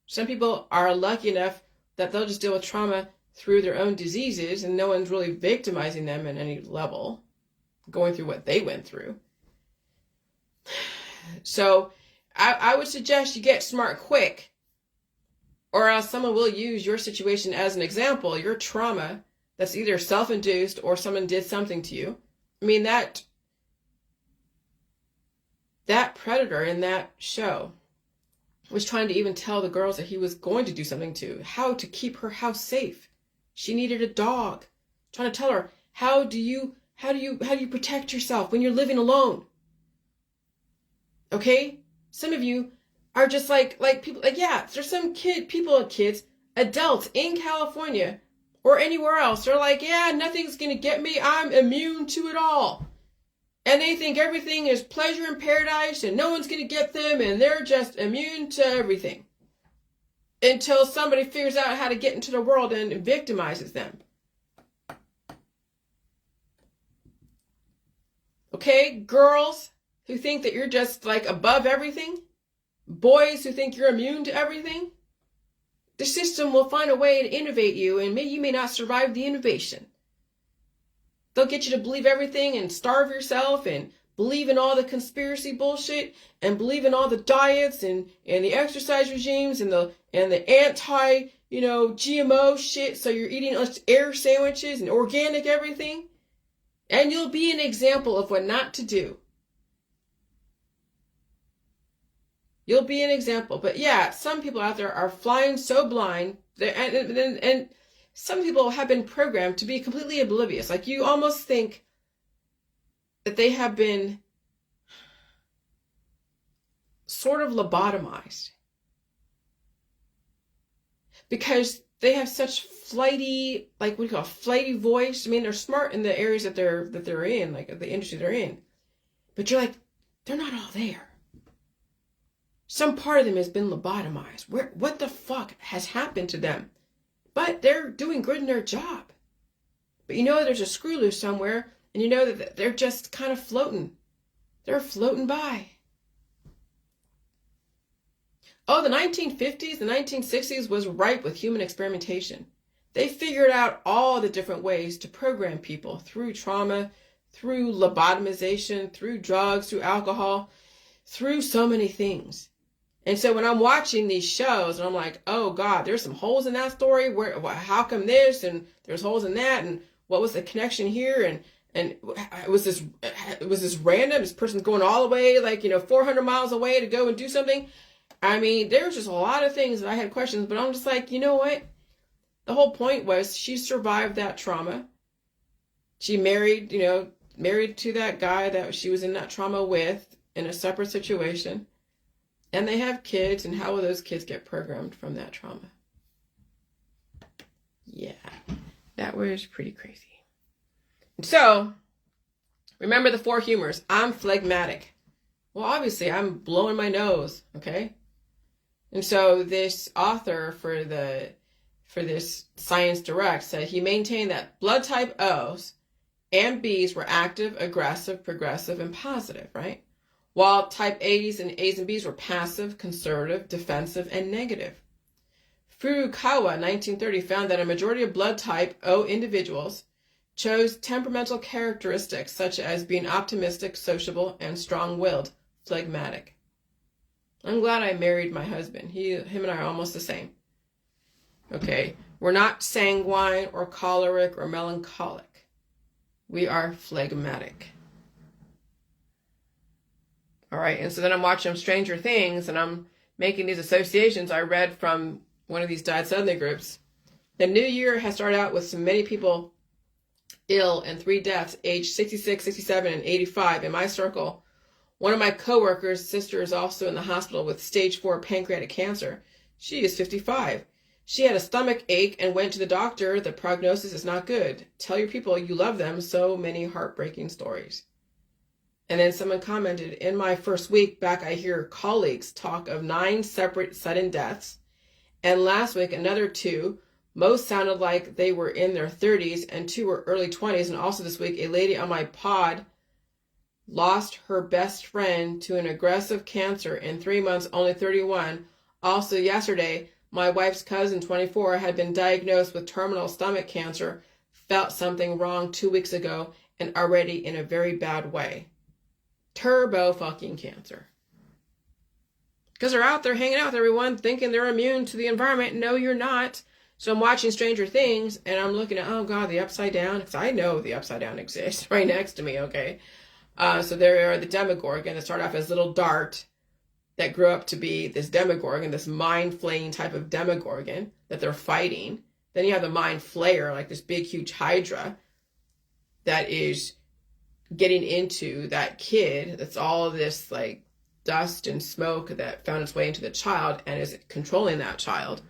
S1: Some people are lucky enough that they'll just deal with trauma through their own diseases and no one's really victimizing them at any level, going through what they went through. So I would suggest you get smart quick, or else someone will use your situation as an example, your trauma that's either self-induced or someone did something to you. I mean, that predator in that show was trying to even tell the girls that he was going to do something to, how to keep her house safe. She needed a dog. Trying to tell her, how do you protect yourself when you're living alone? Okay? Some of you are just like people, like, yeah, there's some kids, adults in California or anywhere else, they're like, yeah, nothing's going to get me. I'm immune to it all. And they think everything is pleasure and paradise and no one's going to get them and they're just immune to everything. Until somebody figures out how to get into the world and victimizes them. Okay, girls who think that you're just like above everything. Boys who think you're immune to everything. The system will find a way to innovate you and you may not survive the innovation. They'll get you to believe everything and starve yourself and believe in all the conspiracy bullshit and believe in all the diets and the exercise regimes and the anti, GMO shit. So you're eating air sandwiches and organic everything. And you'll be an example of what not to do. You'll be an example. But yeah, some people out there are flying so blind. And some people have been programmed to be completely oblivious. Like you almost think that they have been sort of lobotomized. Because they have such flighty, like what do you call flighty voice. I mean, they're smart in the areas that they're in, like the industry they're in. But you're like, they're not all there. Some part of them has been lobotomized. What the fuck has happened to them? But they're doing good in their job. But there's a screw loose somewhere, and that they're just kind of floating. They're floating by. Oh, the 1950s, the 1960s was ripe with human experimentation. They figured out all the different ways to program people through trauma, through lobotomization, through drugs, through alcohol, through so many things. And so when I'm watching these shows and I'm like, oh God, there's some holes in that story. How come this? And there's holes in that. And what was the connection here? And it was this random, this person's going all the way, 400 miles away to go and do something. I mean, there's just a lot of things that I had questions, but I'm just like, you know what? The whole point was she survived that trauma. She married to that guy that she was in that trauma with in a separate situation. And they have kids, and how will those kids get programmed from that trauma? Yeah, that was pretty crazy. So, remember the 4 humors. I'm phlegmatic. Well, obviously, I'm blowing my nose, okay? And so this author for this Science Direct said he maintained that blood type O's and B's were active, aggressive, progressive, and positive, right? While type A's and B's were passive, conservative, defensive, and negative. Furukawa, 1930, found that a majority of blood type O individuals chose temperamental characteristics such as being optimistic, sociable, and strong-willed, phlegmatic. I'm glad I married my husband. Him and I are almost the same. Okay, we're not sanguine or choleric or melancholic. We are phlegmatic. All right, and so then I'm watching Stranger Things, and I'm making these associations I read from one of these Died Suddenly groups. The new year has started out with many people ill and 3 deaths, aged 66, 67, and 85 in my circle. One of my coworkers' sister is also in the hospital with stage 4 pancreatic cancer. She is 55. She had a stomach ache and went to the doctor. The prognosis is not good. Tell your people you love them. So many heartbreaking stories. And then someone commented, in my first week back, I hear colleagues talk of 9 separate sudden deaths. And last week, another 2. Most sounded like they were in their 30s and 2 were early 20s. And also this week, a lady on my pod lost her best friend to an aggressive cancer in 3 months, only 31. Also yesterday, my wife's cousin, 24, had been diagnosed with terminal stomach cancer, felt something wrong 2 weeks ago, and already in a very bad way. Turbo fucking cancer. Because they're out there hanging out with everyone, thinking they're immune to the environment. No, you're not. So I'm watching Stranger Things, and I'm looking at, oh God, the Upside Down, because I know the Upside Down exists right next to me, okay? So there are the Demogorgon that started off as little dart that grew up to be this Demogorgon, this mind-flaying type of Demogorgon that they're fighting. Then you have the Mind Flayer, like this big, huge Hydra that is getting into that kid. That's all of this like dust and smoke that found its way into the child and is controlling that child.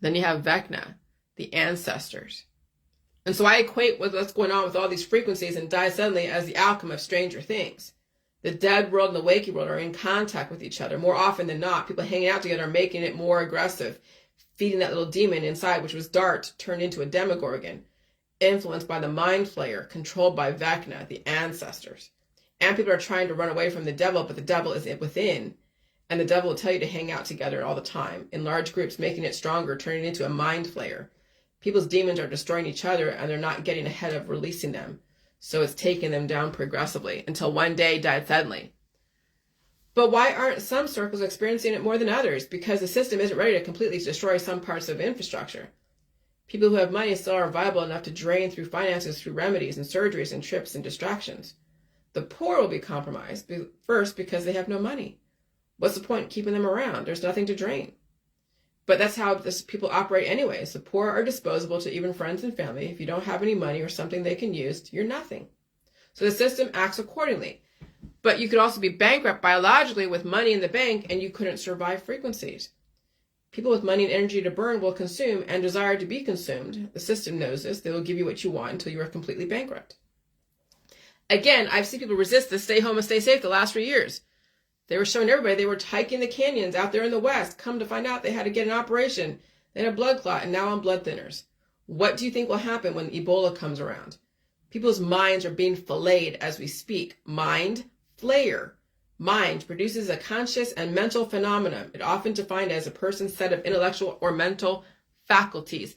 S1: Then you have Vecna, the ancestors. And so I equate with what's going on with all these frequencies and Die Suddenly as the outcome of Stranger Things. The dead world and the waking world are in contact with each other more often than not. People hanging out together are making it more aggressive, feeding that little demon inside, which was Dart, turned into a Demogorgon, influenced by the Mind Flayer, controlled by Vecna, the ancestors. And people are trying to run away from the devil, but the devil is within. And the devil will tell you to hang out together all the time, in large groups, making it stronger, turning it into a Mind Flayer. People's demons are destroying each other, and they're not getting ahead of releasing them. So it's taking them down progressively until one day died suddenly. But why aren't some circles experiencing it more than others? Because the system isn't ready to completely destroy some parts of infrastructure. People who have money still are viable enough to drain through finances through remedies and surgeries and trips and distractions. The poor will be compromised first because they have no money. What's the point in keeping them around? There's nothing to drain. But that's how people operate anyways. The poor are disposable to even friends and family. If you don't have any money or something they can use, you're nothing. So the system acts accordingly. But you could also be bankrupt biologically with money in the bank and you couldn't survive frequencies. People with money and energy to burn will consume and desire to be consumed. The system knows this. They will give you what you want until you are completely bankrupt. Again, I've seen people resist the stay home and stay safe the last 3 years. They were showing everybody they were hiking the canyons out there in the West. Come to find out they had to get an operation. They had a blood clot and now on blood thinners. What do you think will happen when Ebola comes around? People's minds are being filleted as we speak. Mind flayer. Mind produces a conscious and mental phenomenon. It often defined as a person's set of intellectual or mental faculties.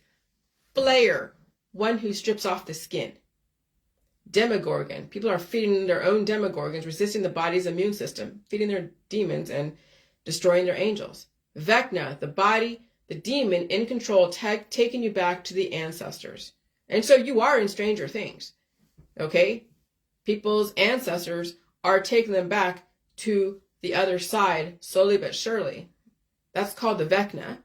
S1: Flayer. One who strips off the skin. Demogorgon. People are feeding their own demogorgons, resisting the body's immune system, feeding their demons and destroying their angels. Vecna, the body, the demon in control, taking you back to the ancestors. And so you are in Stranger Things. Okay? People's ancestors are taking them back to the other side, slowly but surely. That's called the Vecna.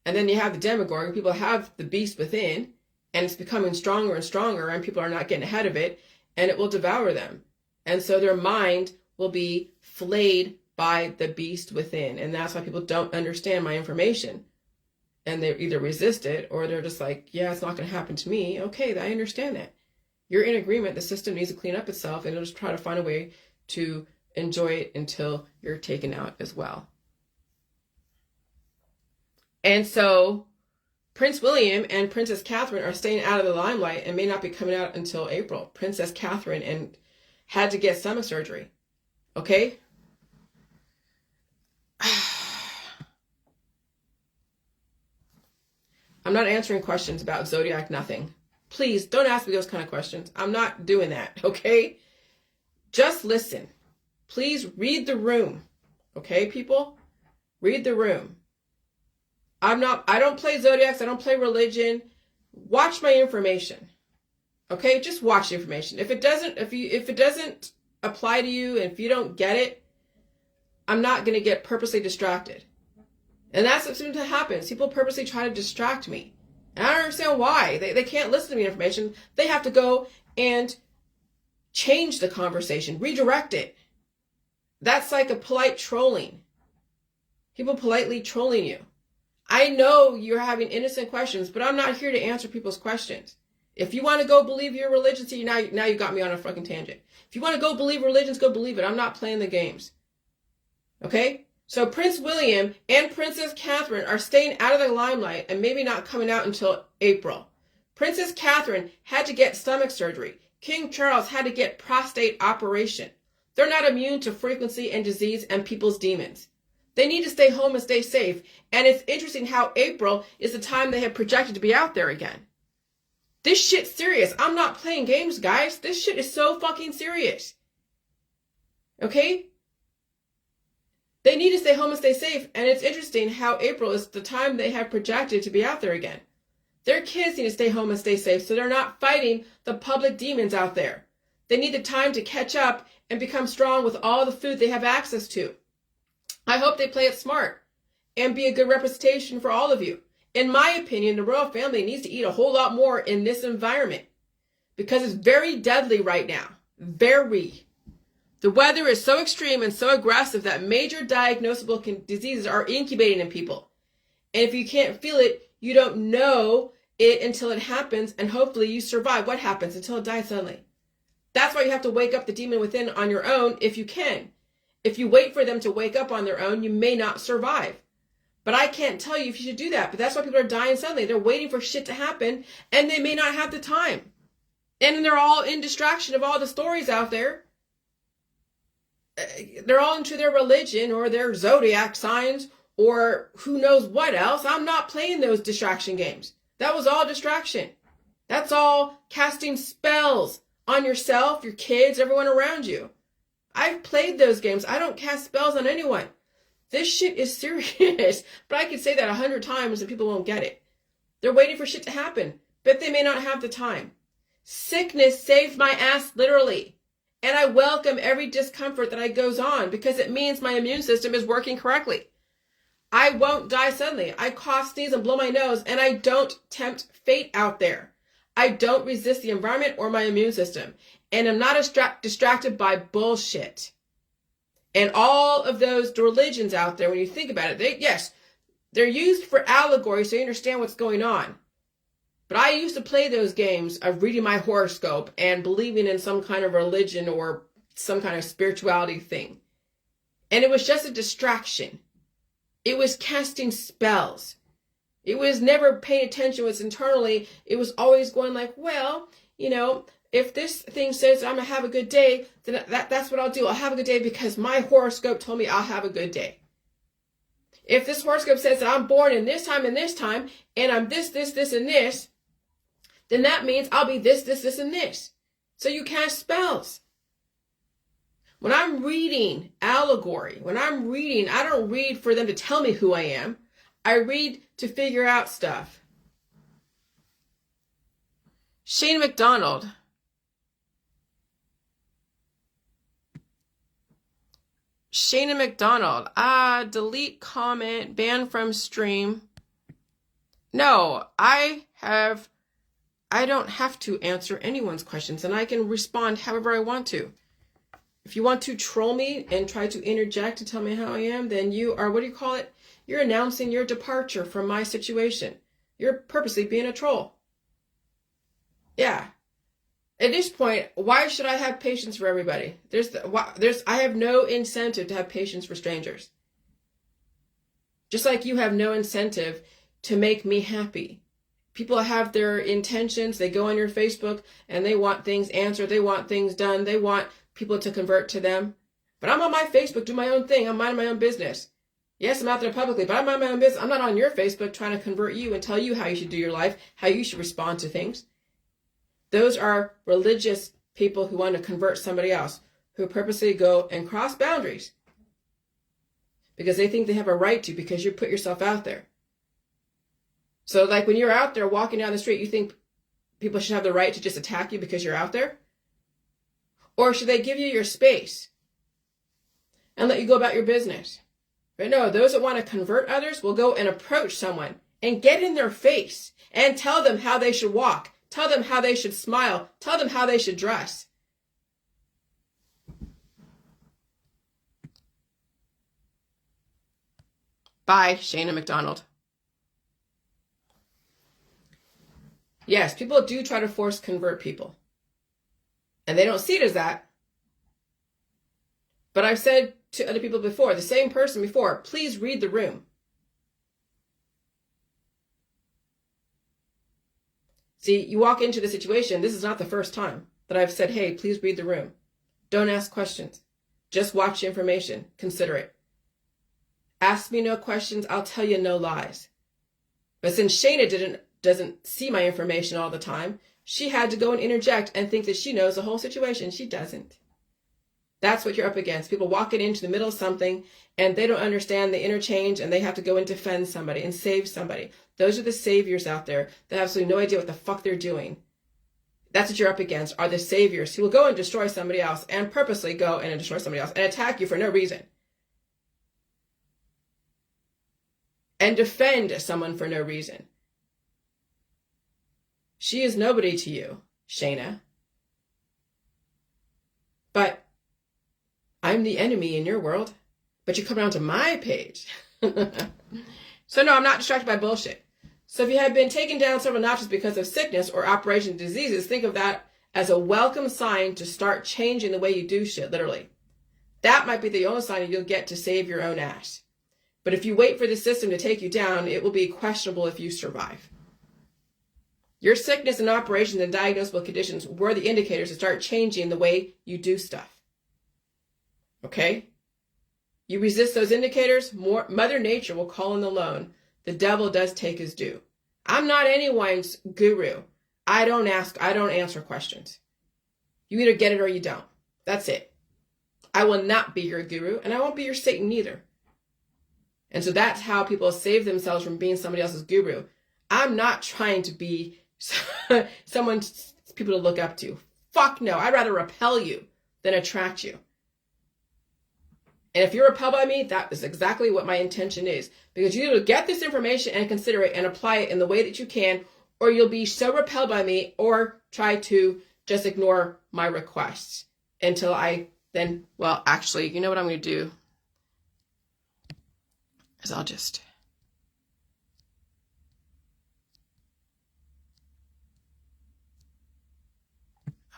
S1: And then you have the Demogorgon. People have the beast within. And it's becoming stronger and stronger, and people are not getting ahead of it, and it will devour them. And so their mind will be flayed by the beast within. And that's why people don't understand my information. And they either resist it, or they're just like, yeah, it's not going to happen to me. Okay, I understand that. You're in agreement. The system needs to clean up itself, and it'll just try to find a way to enjoy it until you're taken out as well. And so Prince William and Princess Catherine are staying out of the limelight and may not be coming out until April. Princess Catherine and had to get stomach surgery. Okay? I'm not answering questions about Zodiac nothing. Please don't ask me those kind of questions. I'm not doing that, okay? Just listen. Please read the room, okay, people? Read the room. I don't play zodiacs. I don't play religion. Watch my information, okay? Just watch the information. If it doesn't apply to you, and if you don't get it, I'm not going to get purposely distracted. And that's what seems to happen. People purposely try to distract me. And I don't understand why. They can't listen to me information. They have to go and change the conversation, redirect it. That's like a polite trolling. People politely trolling you. I know you're having innocent questions, but I'm not here to answer people's questions. If you want to go believe your religion, see, now you got me on a fucking tangent. If you want to go believe religions, go believe it. I'm not playing the games. Okay? So Prince William and Princess Catherine are staying out of the limelight and maybe not coming out until April. Princess Catherine had to get stomach surgery. King Charles had to get prostate operation. They're not immune to frequency and disease and people's demons. They need to stay home and stay safe. And it's interesting how April is the time they have projected to be out there again. This shit's serious. I'm not playing games, guys. This shit is so fucking serious. Okay? They need to stay home and stay safe. And it's interesting how April is the time they have projected to be out there again. Their kids need to stay home and stay safe so they're not fighting the public demons out there. They need the time to catch up and become strong with all the food they have access to. I hope they play it smart and be a good representation for all of you. In my opinion, the royal family needs to eat a whole lot more in this environment because it's very deadly right now. Very. The weather is so extreme and so aggressive that major diagnosable diseases are incubating in people. And if you can't feel it, you don't know it until it happens, and hopefully you survive. What happens? Until it dies suddenly. That's why you have to wake up the demon within on your own if you can. If you wait for them to wake up on their own, you may not survive. But I can't tell you if you should do that. But that's why people are dying suddenly. They're waiting for shit to happen, and they may not have the time. And they're all in distraction of all the stories out there. They're all into their religion or their zodiac signs or who knows what else. I'm not playing those distraction games. That was all distraction. That's all casting spells on yourself, your kids, everyone around you. I've played those games. I don't cast spells on anyone. This shit is serious. But I could say that 100 times and people won't get it. They're waiting for shit to happen, but they may not have the time. Sickness saved my ass literally. And I welcome every discomfort that goes on because it means my immune system is working correctly. I won't die suddenly. I cough, sneeze, and blow my nose, and I don't tempt fate out there. I don't resist the environment or my immune system. And I'm not distracted by bullshit. And all of those religions out there, when you think about it, they're used for allegory so you understand what's going on. But I used to play those games of reading my horoscope and believing in some kind of religion or some kind of spirituality thing. And it was just a distraction. It was casting spells. It was never paying attention. It was internally. It was always going like, well, if this thing says I'm going to have a good day, then that's what I'll do. I'll have a good day because my horoscope told me I'll have a good day. If this horoscope says that I'm born in this time, and I'm this, and this, then that means I'll be this, and this. So you cast spells. When I'm reading allegory, I don't read for them to tell me who I am. I read to figure out stuff. Shane McDonald. Shana McDonald. Delete comment, ban from stream. No, I don't have to answer anyone's questions, and I can respond however I want to. If you want to troll me and try to interject to tell me how I am, then you are, you're announcing your departure from my situation. You're purposely being a troll. Yeah. At this point, why should I have patience for everybody? I have no incentive to have patience for strangers. Just like you have no incentive to make me happy. People have their intentions. They go on your Facebook and they want things answered. They want things done. They want people to convert to them. But I'm on my Facebook doing my own thing. I'm minding my own business. Yes, I'm out there publicly, but I'm minding my own business. I'm not on your Facebook trying to convert you and tell you how you should do your life, how you should respond to things. Those are religious people who want to convert somebody else, who purposely go and cross boundaries because they think they have a right to, because you put yourself out there. So like when you're out there walking down the street, you think people should have the right to just attack you because you're out there? Or should they give you your space and let you go about your business? But no, those that want to convert others will go and approach someone and get in their face and tell them how they should walk, tell them how they should smile, tell them how they should dress. Bye, Shana McDonald. Yes, people do try to force convert people. And they don't see it as that. But I've said to other people before, the same person before, please read the room. See, you walk into the situation, this is not the first time that I've said, hey, please read the room. Don't ask questions. Just watch the information. Consider it. Ask me no questions, I'll tell you no lies. But since Shana doesn't see my information all the time, she had to go and interject and think that she knows the whole situation. She doesn't. That's what you're up against. People walking into the middle of something and they don't understand the interchange and they have to go and defend somebody and save somebody. Those are the saviors out there that have absolutely no idea what the fuck they're doing. That's what you're up against, are the saviors who will go and destroy somebody else and purposely go and destroy somebody else and attack you for no reason. And defend someone for no reason. She is nobody to you, Shana. But I'm the enemy in your world. But you come around to my page. So no, I'm not distracted by bullshit. So if you have been taken down several notches because of sickness or operation diseases, think of that as a welcome sign to start changing the way you do shit, literally. That might be the only sign you'll get to save your own ass. But if you wait for the system to take you down, it will be questionable if you survive. Your sickness and operations and diagnosable conditions were the indicators to start changing the way you do stuff. Okay? You resist those indicators, Mother Nature will call in the loan. The devil does take his due. I'm not anyone's guru. I don't answer questions. You either get it or you don't. That's it. I will not be your guru, and I won't be your Satan either. And so that's how people save themselves from being somebody else's guru. I'm not trying to be someone people to look up to. Fuck no. I'd rather repel you than attract you. And if you're repelled by me, that is exactly what my intention is. Because you either get this information and consider it and apply it in the way that you can, or you'll be so repelled by me or try to just ignore my requests until I then, well, actually, you know what I'm going to do? Is I'll just...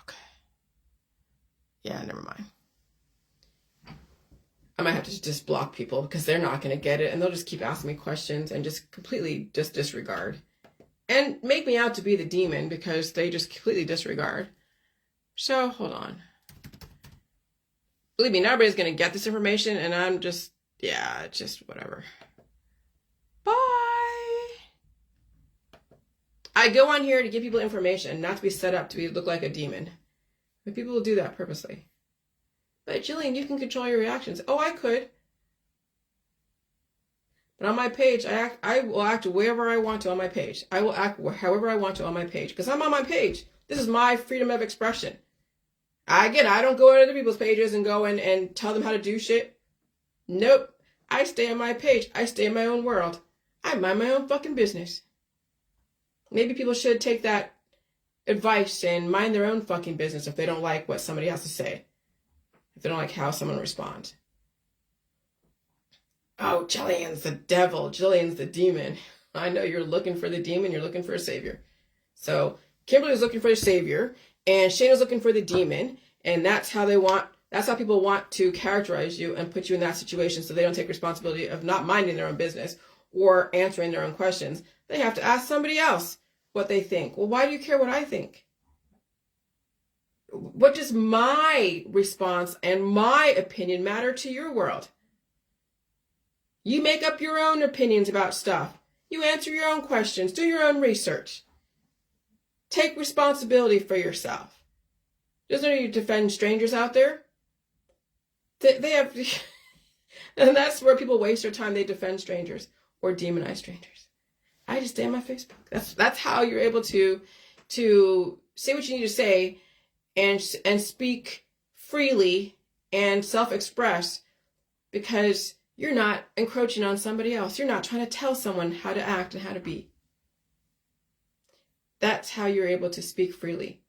S1: Okay. Yeah, never mind. I might have to just block people because they're not going to get it and they'll just keep asking me questions and just completely just disregard. And make me out to be the demon because they just completely disregard. So, hold on. Believe me, not everybody's going to get this information and I'm just, yeah, just whatever. Bye. I go on here to give people information, not to be set up to look like a demon. But people will do that purposely. But Jillian, you can control your reactions. Oh, I could. But on my page, I will act wherever I want to on my page. I will act however I want to on my page. Because I'm on my page. This is my freedom of expression. I don't go on other people's pages and go and tell them how to do shit. Nope. I stay on my page. I stay in my own world. I mind my own fucking business. Maybe people should take that advice and mind their own fucking business if they don't like what somebody has to say. If they don't like how someone responds. Oh, Jillian's the devil. Jillian's the demon. I know you're looking for the demon. You're looking for a savior. So Kimberly was looking for a savior. And Shana's looking for the demon. And that's how people want to characterize you and put you in that situation so they don't take responsibility of not minding their own business or answering their own questions. They have to ask somebody else what they think. Well, why do you care what I think? What does my response and my opinion matter to your world? You make up your own opinions about stuff. You answer your own questions. Do your own research. Take responsibility for yourself. There's no need to defend strangers out there. They have, and that's where people waste their time. They defend strangers or demonize strangers. I just stay on my Facebook. That's how you're able to say what you need to say and speak freely and self-express, because you're not encroaching on somebody else. You're not trying to tell someone how to act and how to be. That's how you're able to speak freely,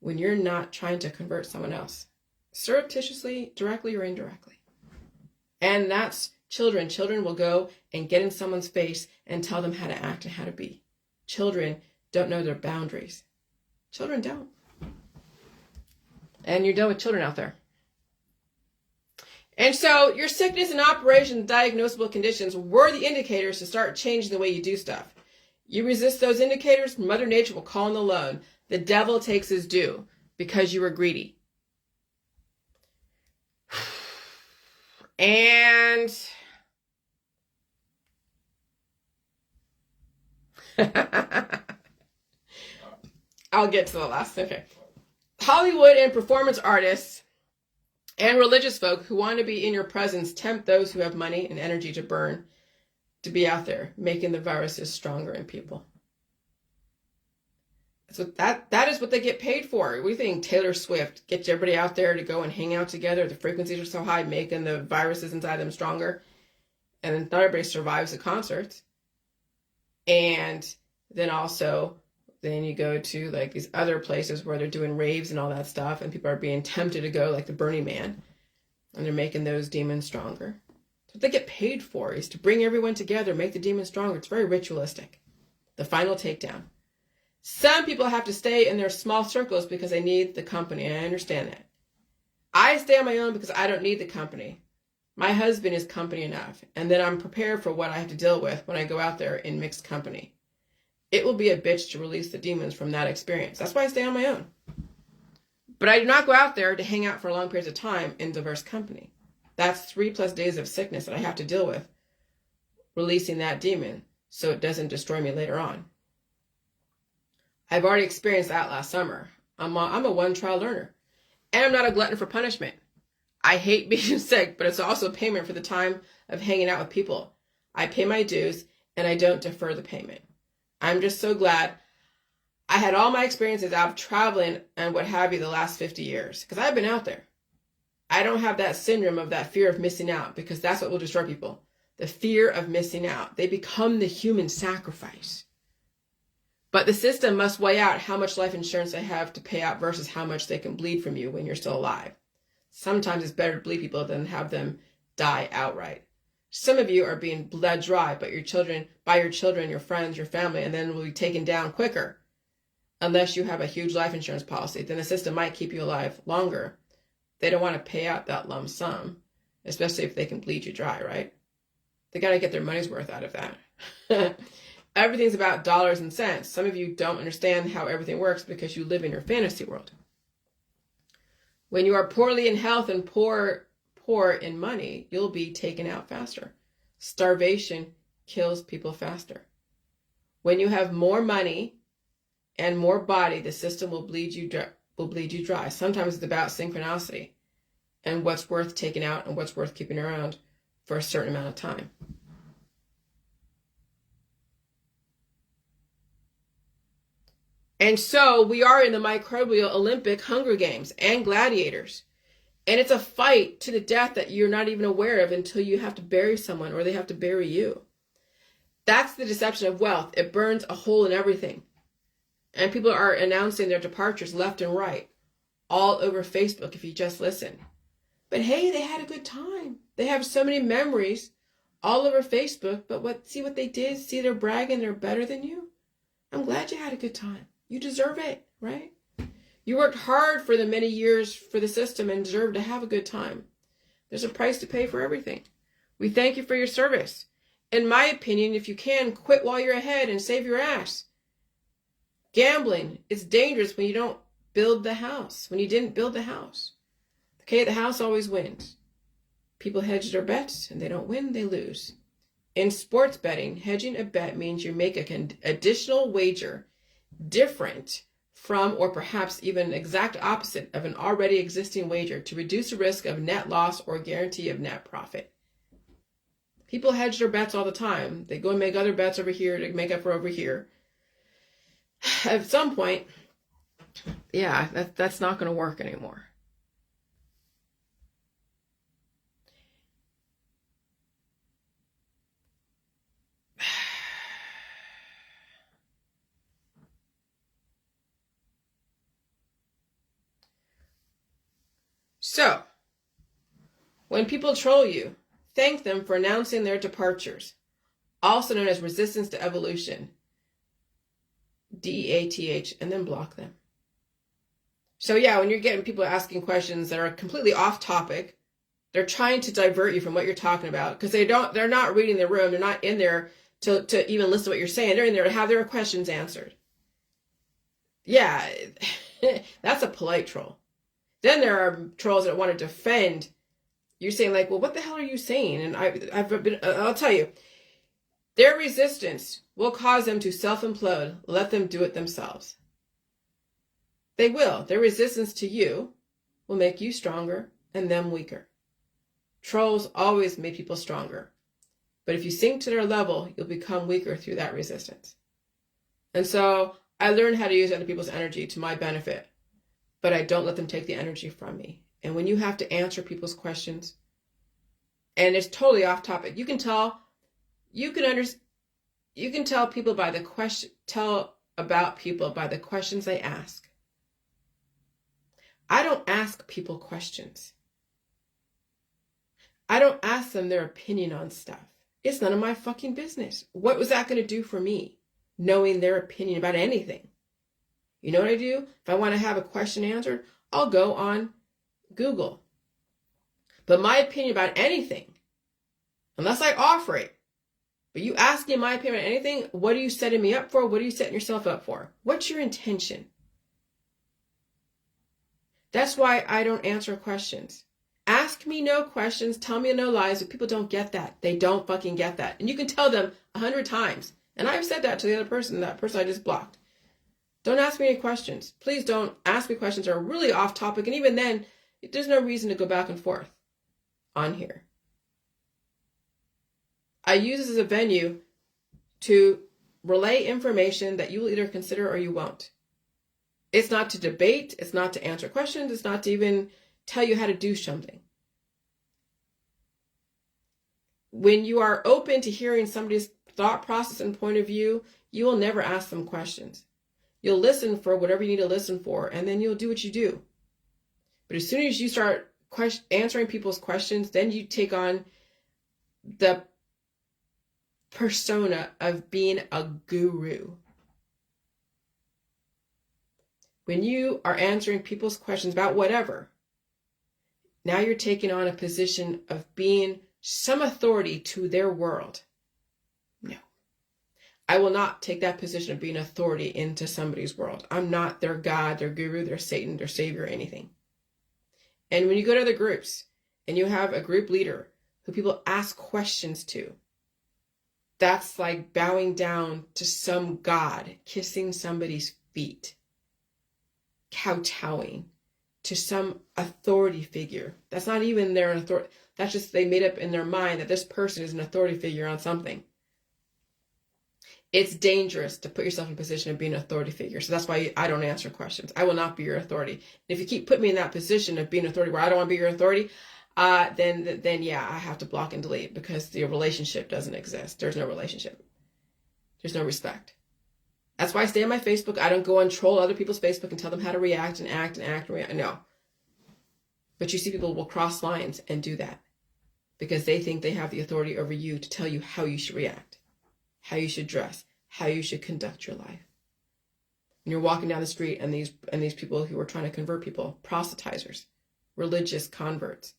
S1: when you're not trying to convert someone else, surreptitiously, directly or indirectly. And that's children. Children will go and get in someone's face and tell them how to act and how to be. Children don't know their boundaries. Children don't. And you're done with children out there. And so your sickness and operation diagnosable conditions were the indicators to start changing the way you do stuff. You resist those indicators, Mother Nature will call in the loan. The devil takes his due because you were greedy. And I'll get to the last. Okay. Hollywood and performance artists and religious folk who want to be in your presence tempt those who have money and energy to burn to be out there, making the viruses stronger in people. So that is what they get paid for. We think Taylor Swift gets everybody out there to go and hang out together. The frequencies are so high, making the viruses inside them stronger. And then not everybody survives the concerts. And then also, then you go to like these other places where they're doing raves and all that stuff, and people are being tempted to go, like the Burning Man, and they're making those demons stronger. So what they get paid for is to bring everyone together, make the demons stronger. It's very ritualistic. The final takedown. Some people have to stay in their small circles because they need the company. I understand that. I stay on my own because I don't need the company. My husband is company enough, and then I'm prepared for what I have to deal with when I go out there in mixed company. It will be a bitch to release the demons from that experience. That's why I stay on my own. But I do not go out there to hang out for long periods of time in diverse company. That's 3+ days of sickness that I have to deal with, releasing that demon so it doesn't destroy me later on. I've already experienced that last summer. I'm a one-trial learner. And I'm not a glutton for punishment. I hate being sick, but it's also payment for the time of hanging out with people. I pay my dues, and I don't defer the payment. I'm just so glad I had all my experiences out of traveling and what have you the last 50 years, because I've been out there. I don't have that syndrome of that fear of missing out, because that's what will destroy people. The fear of missing out. They become the human sacrifice. But the system must weigh out how much life insurance they have to pay out versus how much they can bleed from you when you're still alive. Sometimes it's better to bleed people than have them die outright. Some of you are being bled dry by your children, your friends, your family, and then will be taken down quicker. Unless you have a huge life insurance policy, then the system might keep you alive longer. They don't want to pay out that lump sum, especially if they can bleed you dry, right? They got to get their money's worth out of that. Everything's about dollars and cents. Some of you don't understand how everything works because you live in your fantasy world. When you are poorly in health and poor in money, you'll be taken out faster. Starvation kills people faster. When you have more money and more body, the system will bleed you dry. Sometimes it's about synchronicity and what's worth taking out and what's worth keeping around for a certain amount of time. And so we are in the microbial Olympic Hunger Games and gladiators. And it's a fight to the death that you're not even aware of until you have to bury someone or they have to bury you. That's the deception of wealth. It burns a hole in everything. And people are announcing their departures left and right, all over Facebook if you just listen. But hey, they had a good time. They have so many memories all over Facebook, but see what they did? See, they're bragging they're better than you? I'm glad you had a good time. You deserve it, right? You worked hard for the many years for the system and deserve to have a good time. There's a price to pay for everything. We thank you for your service. In my opinion, if you can, quit while you're ahead and save your ass. Gambling, it's dangerous when you don't build the house, when you didn't build the house. Okay, the house always wins. People hedge their bets and they don't win, they lose. In sports betting, hedging a bet means you make an additional wager different from, or perhaps even an exact opposite of an already existing wager to reduce the risk of net loss or guarantee of net profit. People hedge their bets all the time. They go and make other bets over here to make up for over here. At some point, yeah, that's not going to work anymore. So, when people troll you, thank them for announcing their departures, also known as resistance to evolution, DEATH, and then block them. So yeah, when you're getting people asking questions that are completely off topic, they're trying to divert you from what you're talking about because they're not reading the room. They're not in there to even listen to what you're saying. They're in there to have their questions answered. Yeah, that's a polite troll. Then there are trolls that want to defend. You're saying like, well, what the hell are you saying? And I'll tell you, their resistance will cause them to self-implode. Let them do it themselves. They will. Their resistance to you will make you stronger and them weaker. Trolls always make people stronger. But if you sink to their level, you'll become weaker through that resistance. And so I learned how to use other people's energy to my benefit, but I don't let them take the energy from me. And when you have to answer people's questions, and it's totally off topic, you can tell people by about people by the questions they ask. I don't ask people questions. I don't ask them their opinion on stuff. It's none of my fucking business. What was that going to do for me, knowing their opinion about anything? You know what I do? If I want to have a question answered, I'll go on Google. But my opinion about anything, unless I offer it, but you ask me my opinion on anything, what are you setting me up for? What are you setting yourself up for? What's your intention? That's why I don't answer questions. Ask me no questions, tell me no lies, but people don't get that. They don't fucking get that. And you can tell them 100 times. And I've said that to the other person, that person I just blocked. Don't ask me any questions. Please don't ask me questions that are really off topic. And even then, there's no reason to go back and forth on here. I use this as a venue to relay information that you will either consider or you won't. It's not to debate. It's not to answer questions. It's not to even tell you how to do something. When you are open to hearing somebody's thought process and point of view, you will never ask them questions. You'll listen for whatever you need to listen for, and then you'll do what you do. But as soon as you start answering people's questions, then you take on the persona of being a guru. When you are answering people's questions about whatever, now you're taking on a position of being some authority to their world. No. I will not take that position of being authority into somebody's world. I'm not their God, their guru, their Satan, their savior, or anything. And when you go to other groups and you have a group leader who people ask questions to, that's like bowing down to some God, kissing somebody's feet, kowtowing to some authority figure. That's not even their authority. That's just they made up in their mind that this person is an authority figure on something. It's dangerous to put yourself in a position of being an authority figure. So that's why I don't answer questions. I will not be your authority. And if you keep putting me in that position of being an authority where I don't want to be your authority, then yeah, I have to block and delete because the relationship doesn't exist. There's no relationship. There's no respect. That's why I stay on my Facebook. I don't go and troll other people's Facebook and tell them how to react and act and act and react. No. But you see people will cross lines and do that because they think they have the authority over you to tell you how you should react, how you should dress, how you should conduct your life. And you're walking down the street and these people who are trying to convert people, proselytizers, religious converts,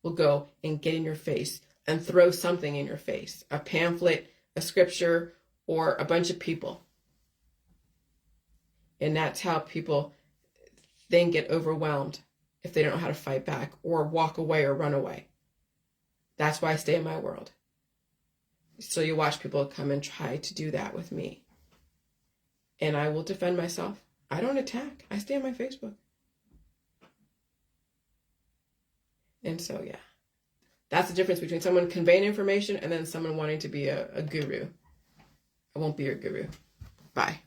S1: will go and get in your face and throw something in your face, a pamphlet, a scripture, or a bunch of people. And that's how people then get overwhelmed if they don't know how to fight back or walk away or run away. That's why I stay in my world. So you watch people come and try to do that with me. And I will defend myself. I don't attack. I stay on my Facebook. And so, yeah. That's the difference between someone conveying information and then someone wanting to be a guru. I won't be your guru. Bye.